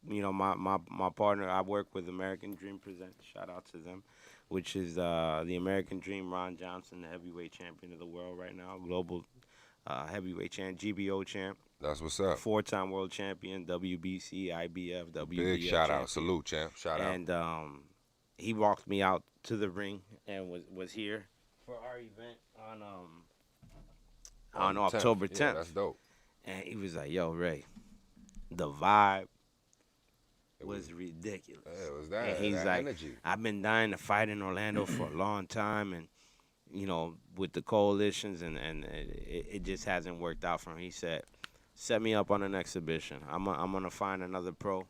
My partner, I work with American Dream Presents. Shout out to them, which is the American Dream. Ron Johnson, the heavyweight champion of the world right now, global heavyweight champ, GBO champ. That's what's up. 4-time world champion, WBC, IBF, WBF. Big shout champion. Out, salute, champ. Shout out. And he walked me out to the ring and was here for our event on October 10th. Yeah, that's dope. And he was like, "Yo, Ray, the vibe was ridiculous." Yeah, it was that. And he's that like, energy. "I've been dying to fight in Orlando for a long time, and with the coalitions, and it just hasn't worked out for him." He said, "Set me up on an exhibition. I'm gonna find another pro."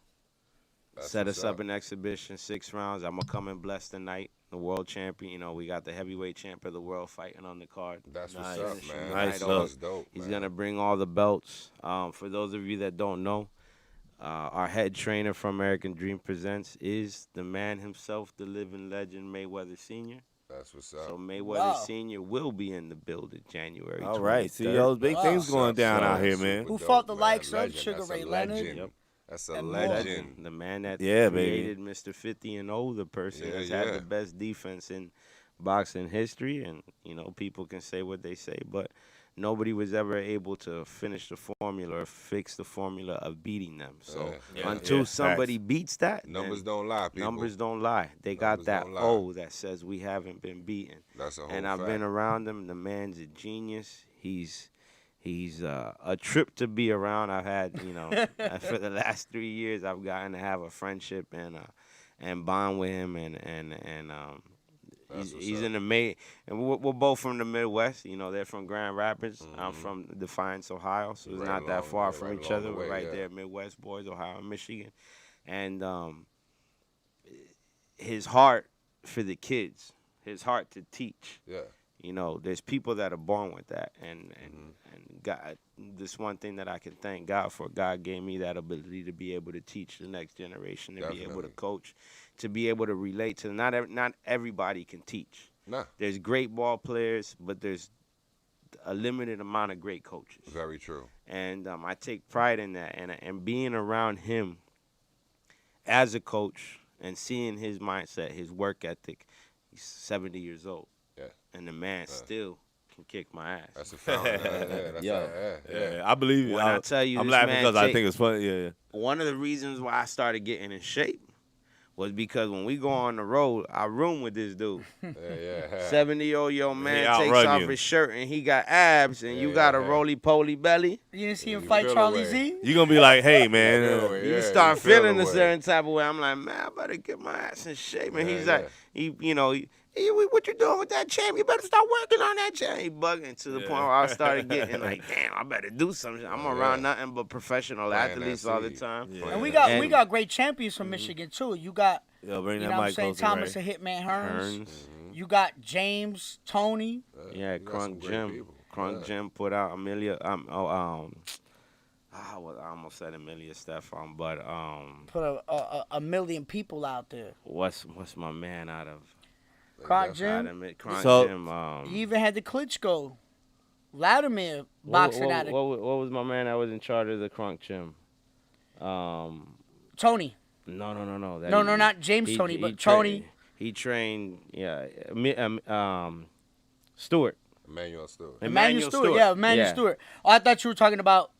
Set us up an exhibition, 6 rounds. I'm going to come and bless the night. The world champion, we got the heavyweight champ of the world fighting on the card. That's what's up, man. Nice. That's dope. He's going to bring all the belts. For those of you that don't know, our head trainer from American Dream Presents is the man himself, the living legend, Mayweather Sr. That's what's up. So Mayweather Sr. will be in the building January 23rd. All right. See, those big things going down out here, man. Who fought the likes of Sugar Ray Leonard? Yep. That's a legend. The man that baby. created Mr. 50-0, the person that's had the best defense in boxing history. And, people can say what they say, but nobody was ever able to finish the formula or fix the formula of beating them. So until somebody beats that, numbers don't lie, people. Numbers don't lie. They got that O that says we haven't been beaten. That's a whole And I've been around him. The man's a genius. He's a trip to be around. I've had, for the last 3 years, I've gotten to have a friendship and bond with him, and he's in the and we're both from the Midwest. They're from Grand Rapids. Mm-hmm. I'm from Defiance, Ohio, so it's not that far from each other. We're right there, Midwest boys, Ohio and Michigan, and his heart for the kids, his heart to teach. Yeah. There's people that are born with that, and God, this one thing that I can thank God for. God gave me that ability to be able to teach the next generation, to be able to coach, to be able to relate to. Not everybody can teach. Nah. There's great ball players, but there's a limited amount of great coaches. Very true. And I take pride in that, and being around him as a coach and seeing his mindset, his work ethic. He's 70 years old. Yeah. And the man still can kick my ass. That's a fact. Yeah, I believe you. When I tell you, I'm this laughing man because I think it's funny. Yeah. One of the reasons why I started getting in shape was because when we go on the road, I room with this dude. 70-year-old man takes off his shirt and he got abs and you got a roly-poly belly. You didn't see him fight Charlie Z? You're going to be like, hey, man. You start feeling a certain type of way. I'm like, man, I better get my ass in shape. And he's like, what you doing with that champ? You better start working on that champ. He bugging to the point where I started getting like, damn, I better do something. I'm around nothing but professional athletes all the time. And we got great champions from Michigan too. You got bring you that know what I'm mic saying, closer, Thomas Ray. the Hitman Hearns. Mm-hmm. You got James, Tony. Crunk Jim. Crunk Jim put out Amelia. I almost said Amelia Stefan, but put a million people out there. What's my man out of Crunk Jim? Jim. He even had the Klitschko, Vladimir boxing at it. What was my man that was in charge of the Crunk Gym? Tony. No. No, not James Tony, but Tony. He trained, Stewart. Emmanuel Stewart. Emmanuel Stewart. Oh, I thought you were talking about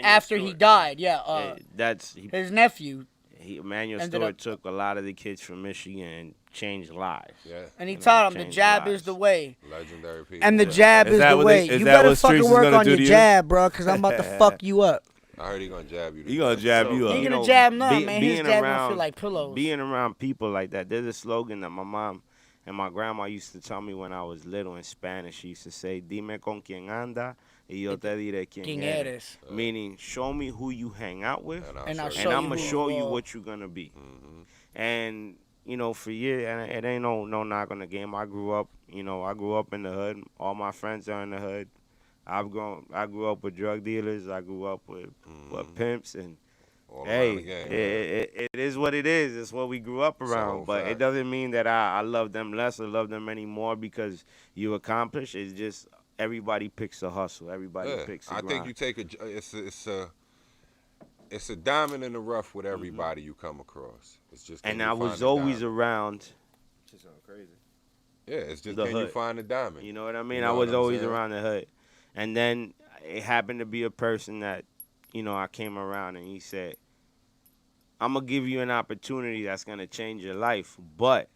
after he died. Yeah. That's his nephew. Emmanuel Stewart took a lot of the kids from Michigan and changed lives. Yeah. And he taught them the jab is the way. Legendary people. And the jab is the way. You better fucking work on your jab, bro, because I'm about to fuck you up. I heard he gonna jab you. He gonna jab you up. He gonna jab none, man. His jab gonna feel like pillows. Being around people like that, there's a slogan that my mom and my grandma used to tell me when I was little in Spanish. She used to say, "Dime con quien anda, y yo te diré quién eres." Meaning, show me who you hang out with, and I'm gonna show you what you're gonna be. Mm-hmm. And for years, and it ain't no knock on the game. I grew up in the hood. All my friends are in the hood. I grew up with drug dealers. I grew up with pimps, and it is what it is. It's what we grew up around. But it doesn't mean that I love them less or love them any more because you accomplish. It's just everybody picks a hustle. Everybody picks a grind. I think you take it's a diamond in the rough with everybody you come across. It's just and I was always around. Just sound crazy. Yeah, it's just can you find a diamond? You know what I mean? I was always around the hood. And then it happened to be a person that, I came around and he said, I'm going to give you an opportunity that's going to change your life, but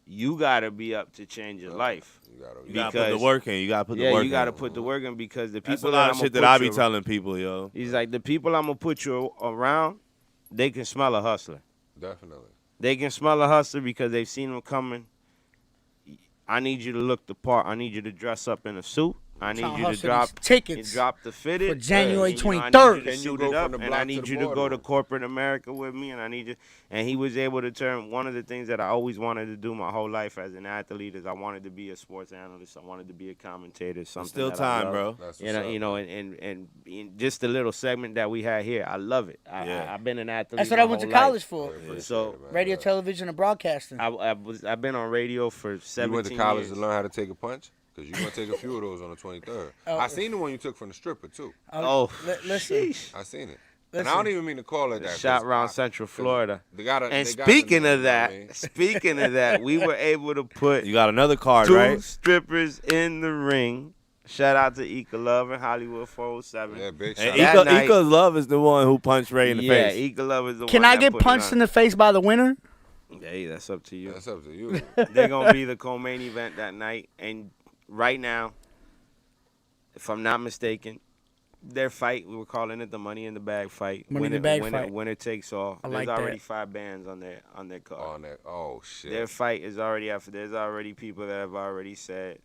you got to be up to change your life. You got to put the work in. You got to put the work in. Yeah, you got to put the work in because the people that's a lot of shit that I be telling people, yo. He's like, the people I'm going to put you around, they can smell a hustler. Definitely. They can smell a hustler because they've seen him coming. I need you to look the part. I need you to dress up in a suit. I need you to drop tickets. Drop the fitted for January 23rd. I need you to suit it up, and I need you to go to corporate America with me. And I need you. And he was able to turn one of the things that I always wanted to do my whole life as an athlete is I wanted to be a sports analyst. I wanted to be a commentator. Something still that time, I love. bro. And just the little segment that we had here, I love it. I've been an athlete. That's what I went to college for. So radio, television, and broadcasting. I've been on radio for 17 years. You went to college to learn how to take a punch? Because you're going to take a few of those on the 23rd. I seen the one you took from the stripper, too. Listen. I seen it. And I don't even mean to call it that. Shot around Central Florida. Speaking of that, we were able to put you got another card, two strippers in the ring. Shout out to Ika Love and Hollywood 407. Yeah, big shout out. Ika Love is the one who punched Ray in the face. Yeah, Ika Love is the one. Can I get punched in the face by the winner? Hey, that's up to you. That's up to you. They're going to be the co-main event that night. And right now, if I'm not mistaken, their fight, we were calling it the Money in the Bag fight. Money in the Bag fight. Winner takes all. There's already 5 bands on their card. Oh, shit. Their fight is already after. There's already people that have already said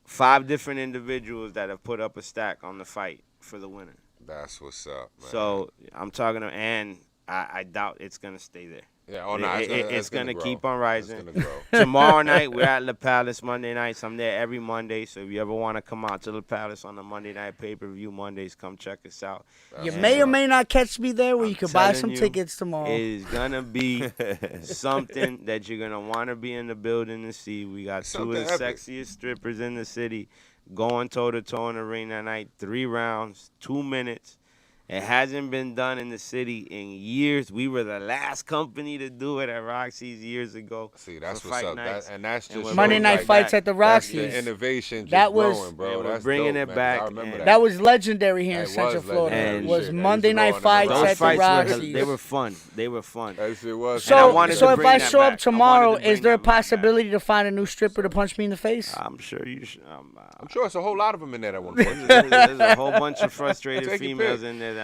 5 different individuals that have put up a stack on the fight for the winner. That's what's up, man. So I'm talking to, and I doubt it's going to stay there. Yeah, it's gonna keep on rising. Tomorrow night we're at La Palace. Monday nights I'm there every Monday. So if you ever want to come out to La Palace on the Monday night pay-per-view Mondays, come check us out. You may or may not catch me there, where you can buy some tickets tomorrow. It's gonna be something that you're gonna want to be in the building to see. We got 2 of the sexiest strippers in the city going toe to toe in the ring that night. 3 rounds, 2 minutes. It hasn't been done in the city in years. We were the last company to do it at Roxy's years ago. See, that's what's up. That's just Monday Night Fights at the Roxy's. That's the innovation just growing, bro. We're That's bringing dope, it back. I remember that. That was legendary here in Central Florida. And it was Monday Night Fights at the Roxy's. They were fun. They were fun. That shit was. So if I show up tomorrow, is there a possibility to find a new stripper to punch me in the face? I'm sure you should. I'm sure it's a whole lot of them in there at one point. There's a whole bunch of frustrated females in there.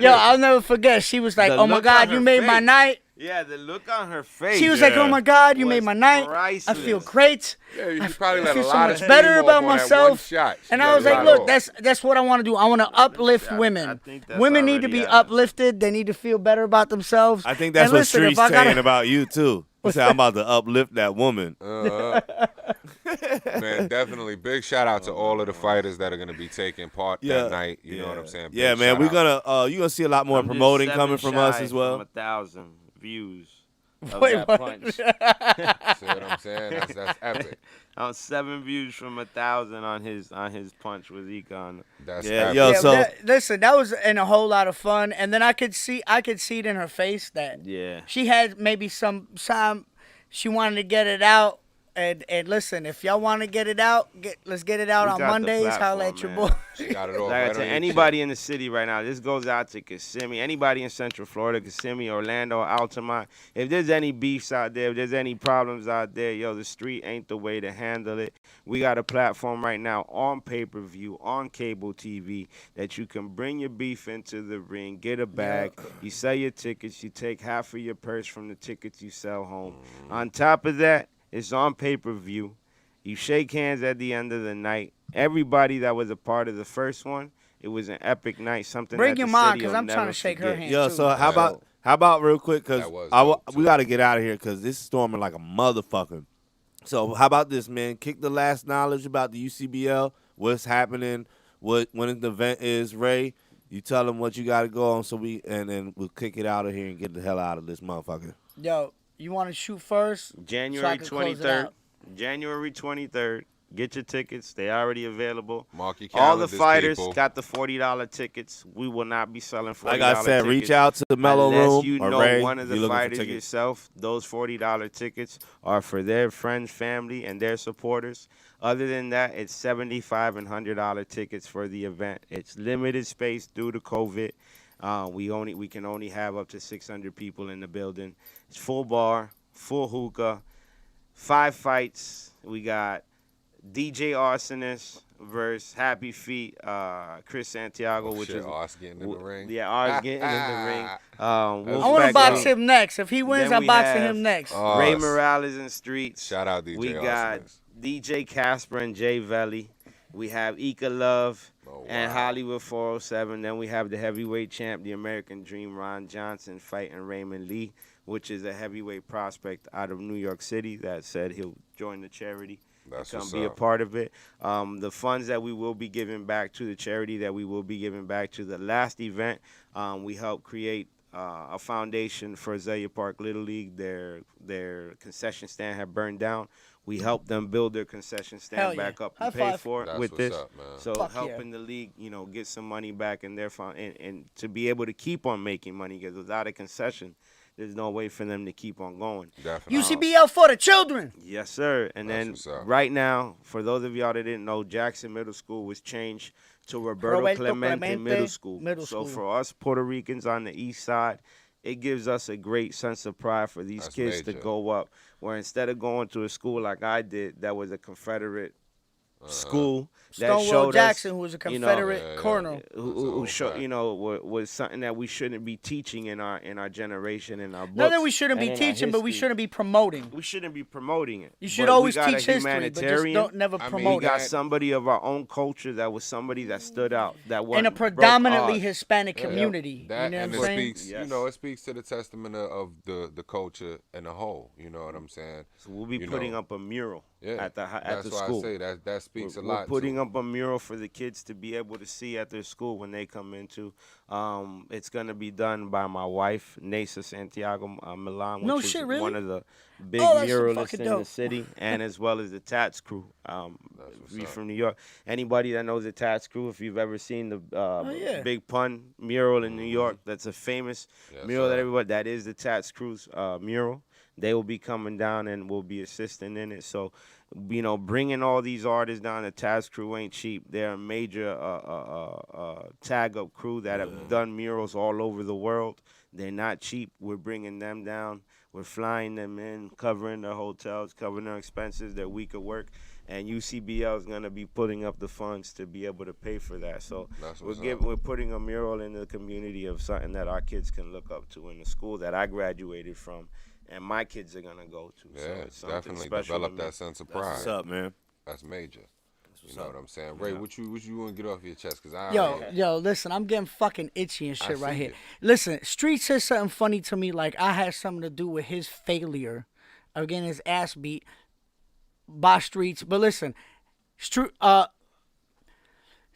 Yo, I'll never forget. She was like, "Oh my God, you made my night." Yeah, the look on her face. She was like, "Oh my God, you made my night. I feel great. Yeah, you probably I let feel a so lot much of better steam about off on that myself." one shot. And I was like, "Look, that's what I want to do. I want to uplift women. Women need to be uplifted. They need to feel better about themselves." I think that's what Street's saying about you too. He said, "I'm about to uplift that woman." Man, definitely. Big shout out to all of the fighters that are going to be taking part that night. You know what I'm saying? Yeah, man. We're going to, you're going to see a lot more promoting coming from us as well. 1,000 views. Wait, that what? punch. See what I'm saying? That's epic. 7 views from 1,000 on his punch with Econ. That's epic. Yo, so listen, that was in a whole lot of fun, and then I could see it in her face that she had maybe some she wanted to get it out. And listen, if y'all want to get it out, let's get it out on Mondays. Holla at your boy. She got it all Like right to on anybody in the city right now, this goes out to Kissimmee. Anybody in Central Florida, Kissimmee, Orlando, Altamont. If there's any beefs out there, if there's any problems out there, yo, the street ain't the way to handle it. We got a platform right now on pay-per-view, on cable TV, that you can bring your beef into the ring, get a bag, you sell your tickets, you take half of your purse from the tickets you sell home. On top of that, it's on pay-per-view. You shake hands at the end of the night. Everybody that was a part of the first one, it was an epic night. Something bring that your the mom, because I'm trying to shake her hand. Yo, too. so how about real quick, because we got to get out of here because this is storming like a motherfucker. So how about this, man? Kick the last knowledge about the UCBL, what's happening, when the event is. Ray, you tell them what you got to go on, and then we'll kick it out of here and get the hell out of this motherfucker. Yo. You want to shoot first? January 23rd. January 23rd. Get your tickets. They already available. Mark your All the calendars, fighters people. got the $40 tickets. We will not be selling $40 Like I said, tickets reach out to the MELLO-ROOM unless you or know Ray, one of the you're looking for fighters tickets. yourself. Those $40 tickets are for their friends, family, and their supporters. Other than that, it's $75 and $100 tickets for the event. It's limited space due to COVID. We can only have up to 600 people in the building. It's full bar, full hookah, 5 fights. We got DJ Arsonist versus Happy Feet, Chris Santiago, which is Ars getting in the ring. Yeah, Ars getting in the ring. I want to box him next. If he wins, I'm boxing him next. Ray Morales in Streets. Shout out DJ. We got DJ Casper and Jay Velli. We have Ika Love and Hollywood 407. Then we have the heavyweight champ, the American Dream, Ron Johnson, fighting Raymond Lee, which is a heavyweight prospect out of New York City that said he'll join the charity. Come be a part of it. The funds that we will be giving back to the charity, that we will be giving back to the last event, we helped create a foundation for Azalea Park Little League. Their concession stand had burned down. We helped them build their concession stand back up and pay for it with this. So helping the league, get some money back in their fund and to be able to keep on making money, because without a concession, there's no way for them to keep on going. Definitely. UCBL for the children. Yes, sir. And then right now, for those of y'all that didn't know, Jackson Middle School was changed to Roberto Clemente Middle School. So for us Puerto Ricans on the east side, it gives us a great sense of pride for these kids to go up, where instead of going to a school like I did that was a Confederate school, Stonewall Jackson, who was a Confederate colonel, who showed, was something that we shouldn't be teaching in our generation, in our books. Not that we shouldn't be teaching, but we shouldn't be promoting. We shouldn't be promoting it. You should always teach history, but just never promote it. We got somebody of our own culture that was somebody that stood out, that was in a predominantly Hispanic community. That, you know and what I'm it saying? speaks, it speaks to the testament of the culture in a whole. You know what I'm saying? So we'll be putting up a mural at the that's school. That's why I say that speaks a We're lot. putting up a mural for the kids to be able to see at their school when they come into. It's going to be done by my wife, Nasa Santiago Milan, which is really? one of the big that's muralists in dope. the city, and as well as the Tats crew. We from New York. Anybody that knows the Tats crew, if you've ever seen the Big Pun mural in New York, that's a famous mural that is the Tats crew's mural. They will be coming down and will be assisting in it. So, bringing all these artists down, the Taz crew ain't cheap. They're a major tag-up crew that have done murals all over the world. They're not cheap. We're bringing them down. We're flying them in, covering their hotels, covering their expenses, their week of work. And UCBL is going to be putting up the funds to be able to pay for that. So we're putting a mural in the community of something that our kids can look up to in the school that I graduated from. And my kids are gonna go to. Yeah, so definitely develop that sense of pride. What's up, man? That's major. You know what I'm saying, Ray? What you want to get off your chest? Cause yo, listen, I'm getting fucking itchy and shit right here. Listen, Street said something funny to me, like I had something to do with his failure, getting his ass beat by Streets. But listen,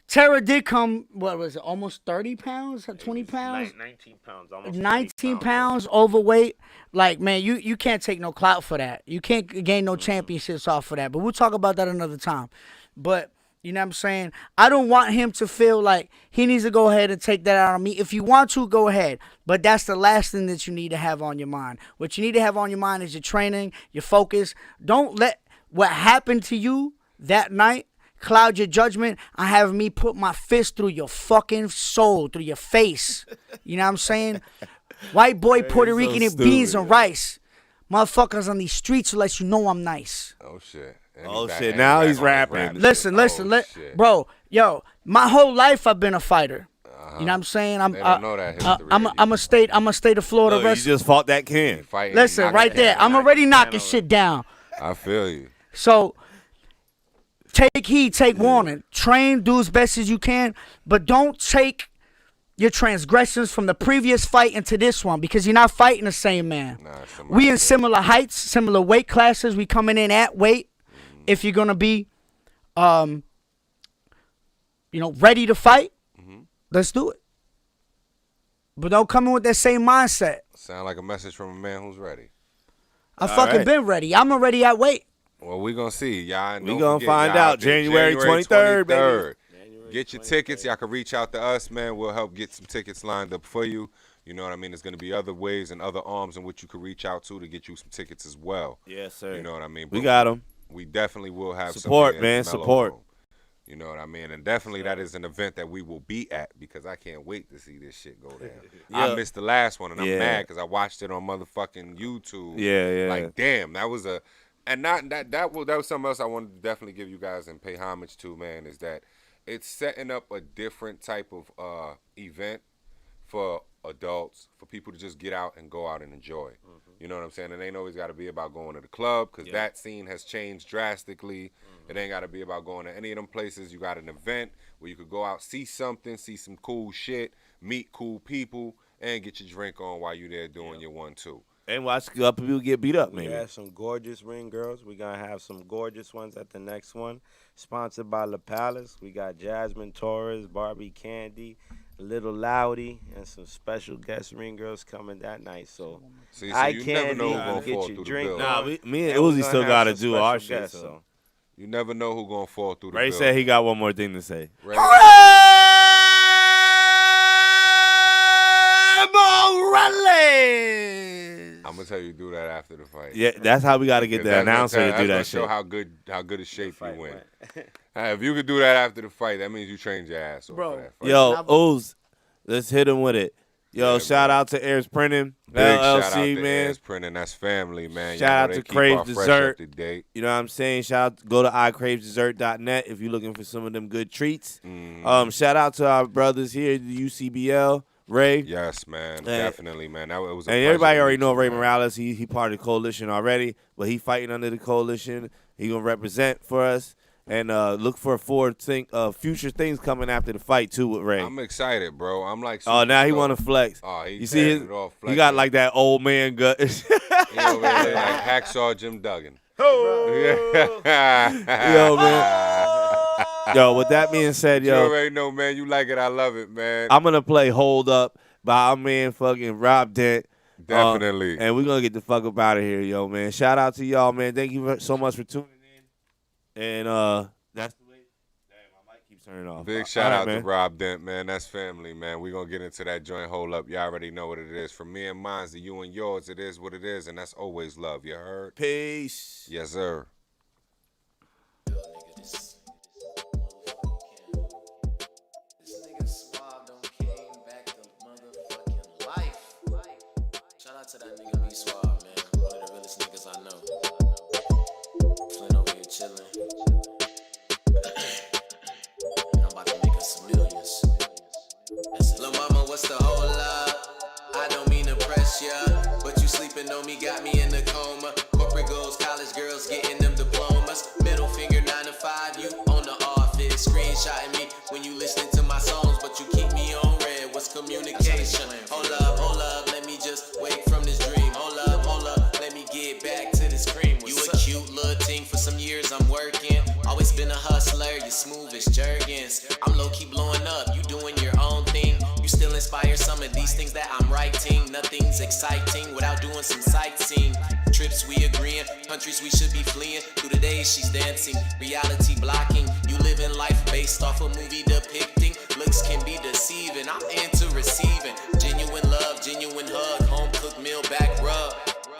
Tara did come, what was it, almost 30 pounds, 20 pounds? 19 pounds, almost 19 pounds overweight. Like, man, you can't take no clout for that. You can't gain no championships off of that. But we'll talk about that another time. But, you know what I'm saying? I don't want him to feel like he needs to go ahead and take that out on me. If you want to, go ahead. But that's the last thing that you need to have on your mind. What you need to have on your mind is your training, your focus. Don't let what happened to you that night cloud your judgment. I have me put my fist through your fucking soul, through your face. You know what I'm saying? White boy, Puerto Rican, and beans and rice. Motherfuckers on these streets will let you know I'm nice. Oh, shit. Shit. Now he's rapping. Listen. Bro, yo, my whole life I've been a fighter. You know what I'm saying? I'm a state of Florida wrestler. You just fought that can. Listen, right there. I'm already knocking shit down. I feel you. So take heed, take warning. Train, do as best as you can, but don't take your transgressions from the previous fight into this one, because you're not fighting the same man. We in similar heights, similar weight classes. We coming in at weight. If you're gonna be, ready to fight, let's do it. But don't come in with that same mindset. Sound like a message from a man who's ready. I been ready. I'm already at weight. Well, we gonna see, y'all. We gonna find out January 23rd, baby. Get your tickets. Y'all can reach out to us, man. We'll help get some tickets lined up for you. You know what I mean? There's going to be other ways and other arms in which you can reach out to get you some tickets as well. Yes, sir. You know what I mean? We got them. We definitely will have support, man. Support. Room. You know what I mean? And definitely that is an event that we will be at, because I can't wait to see this shit go down. I missed the last one, and I'm mad because I watched it on motherfucking YouTube. Yeah. Like, damn, that was a... And not that was something else I wanted to definitely give you guys and pay homage to, man, is that it's setting up a different type of event for adults, for people to just get out and go out and enjoy. You know what I'm saying? It ain't always got to be about going to the club, because that scene has changed drastically. It ain't got to be about going to any of them places. You got an event where you could go out, see something, see some cool shit, meet cool people, and get your drink on while you're there doing your 1-2. And watch people get beat up, maybe. We have some gorgeous ring girls. We're going to have some gorgeous ones at the next one. Sponsored by La Palace. We got Jasmine Torres, Barbie Candy, Little Loudy, and some special guest ring girls coming that night. So I you never know who's going to fall through the bill. Nah, me and Uzi still got to do our shit. Guests, so. You never know who's going to fall through the bill. Ray said he got one more thing to say. I'm gonna tell you do that after the fight. Yeah, that's how we got to get the announcer to do that shit. Show how good a shape you in. If you could do that after the fight, that means you trained your ass off for that fight. Yo, Oz, let's hit him with it. Yo, shout out to Airs Printing, Big LLC, shout out to man. Airs Printing, that's family, man. Shout out to Crave Dessert. You know what I'm saying? Go to iCraveDessert.net if you're looking for some of them good treats. Shout out to our brothers here at the UCBL. Ray. Yes, man. Definitely, man. That was a and everybody already know Ray Morales. He part of the coalition already, but he fighting under the coalition. He going to represent for us. And look for future things coming after the fight, too, with Ray. I'm excited, bro. I'm like... Oh, now he want to flex. Oh, you see he got like that old man gut. He over there like Hacksaw Jim Duggan. Oh! Yo, man. Yo, with that being said, yo. You already know, man. You like it. I love it, man. I'm going to play Hold Up by our man fucking Rob Dent. Definitely. And we're going to get the fuck up out of here, yo, man. Shout out to y'all, man. Thank you so much for tuning in. And that's the way. Damn, my mic keeps turning off. Big shout out to Rob Dent, man. That's family, man. We're going to get into that joint Hold Up. You already know what it is. From me and mine to you and yours, it is what it is. And that's always love. You heard? Peace. Yes, sir. To that nigga be suave, man. One of the realest niggas I know. Flynn over here chillin'. And I'm about to make us some millions. Lil' mama, what's the whole up? I don't mean to press ya, but you sleeping on me got me in the coma. Corporate goals, college girls getting them diplomas. Middle finger 9 to 5, you on the office. Screenshotting me when you listening to my songs, but you keep me on red. What's communication? Hold up, let me just wake from this dream. Hold up, let me get back to this cream. You a cute little thing, for some years I'm working. Always been a hustler, you smooth as Jergens. I'm low-key blowing up, you doing your own thing. You still inspire some of these things that I'm writing. Nothing's exciting without doing some sightseeing. Trips we agreeing, countries we should be fleeing. Through the days she's dancing, reality blocking. You living life based off a movie depicting. Looks can be deceiving, I'm into receiving. Genuine love, genuine hug, home cooked meal, back rub.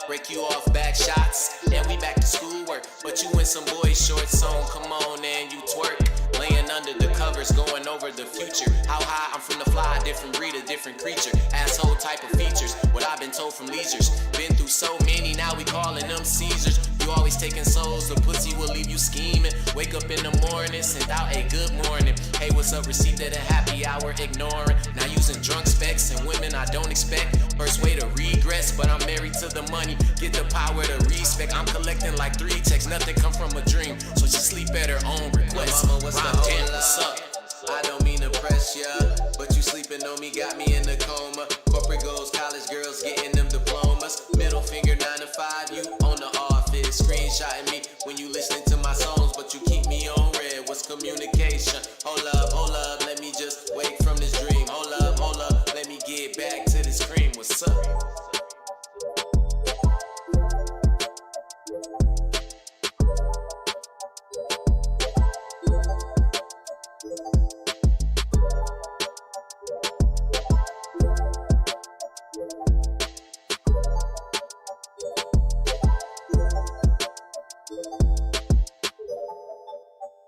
Break you off back shots, and we back to schoolwork. But you in some boy shorts on, come on and you twerk. Laying under the covers, going over the future. How high, I'm from the fly, different breed, a different creature. Asshole type of features, what I've been told from leisures. Been through so many, now we calling them Caesars. You always taking souls, the pussy will leave you scheming. Wake up in the morning, send out a good morning. Hey, what's up, received at a happy hour, ignoring. Now using drunk specs and women I don't expect. First way to regress, but I'm married to the money. Get the power to respect. I'm collecting like 3 checks, nothing come from a dream. So she sleep at her own request. Mama, what's the what's up? I don't mean to press ya, but you sleeping on me got me in the coma. Corporate goals, college girls getting them diplomas. Middle finger 9 to 5, you on the office. Screenshotting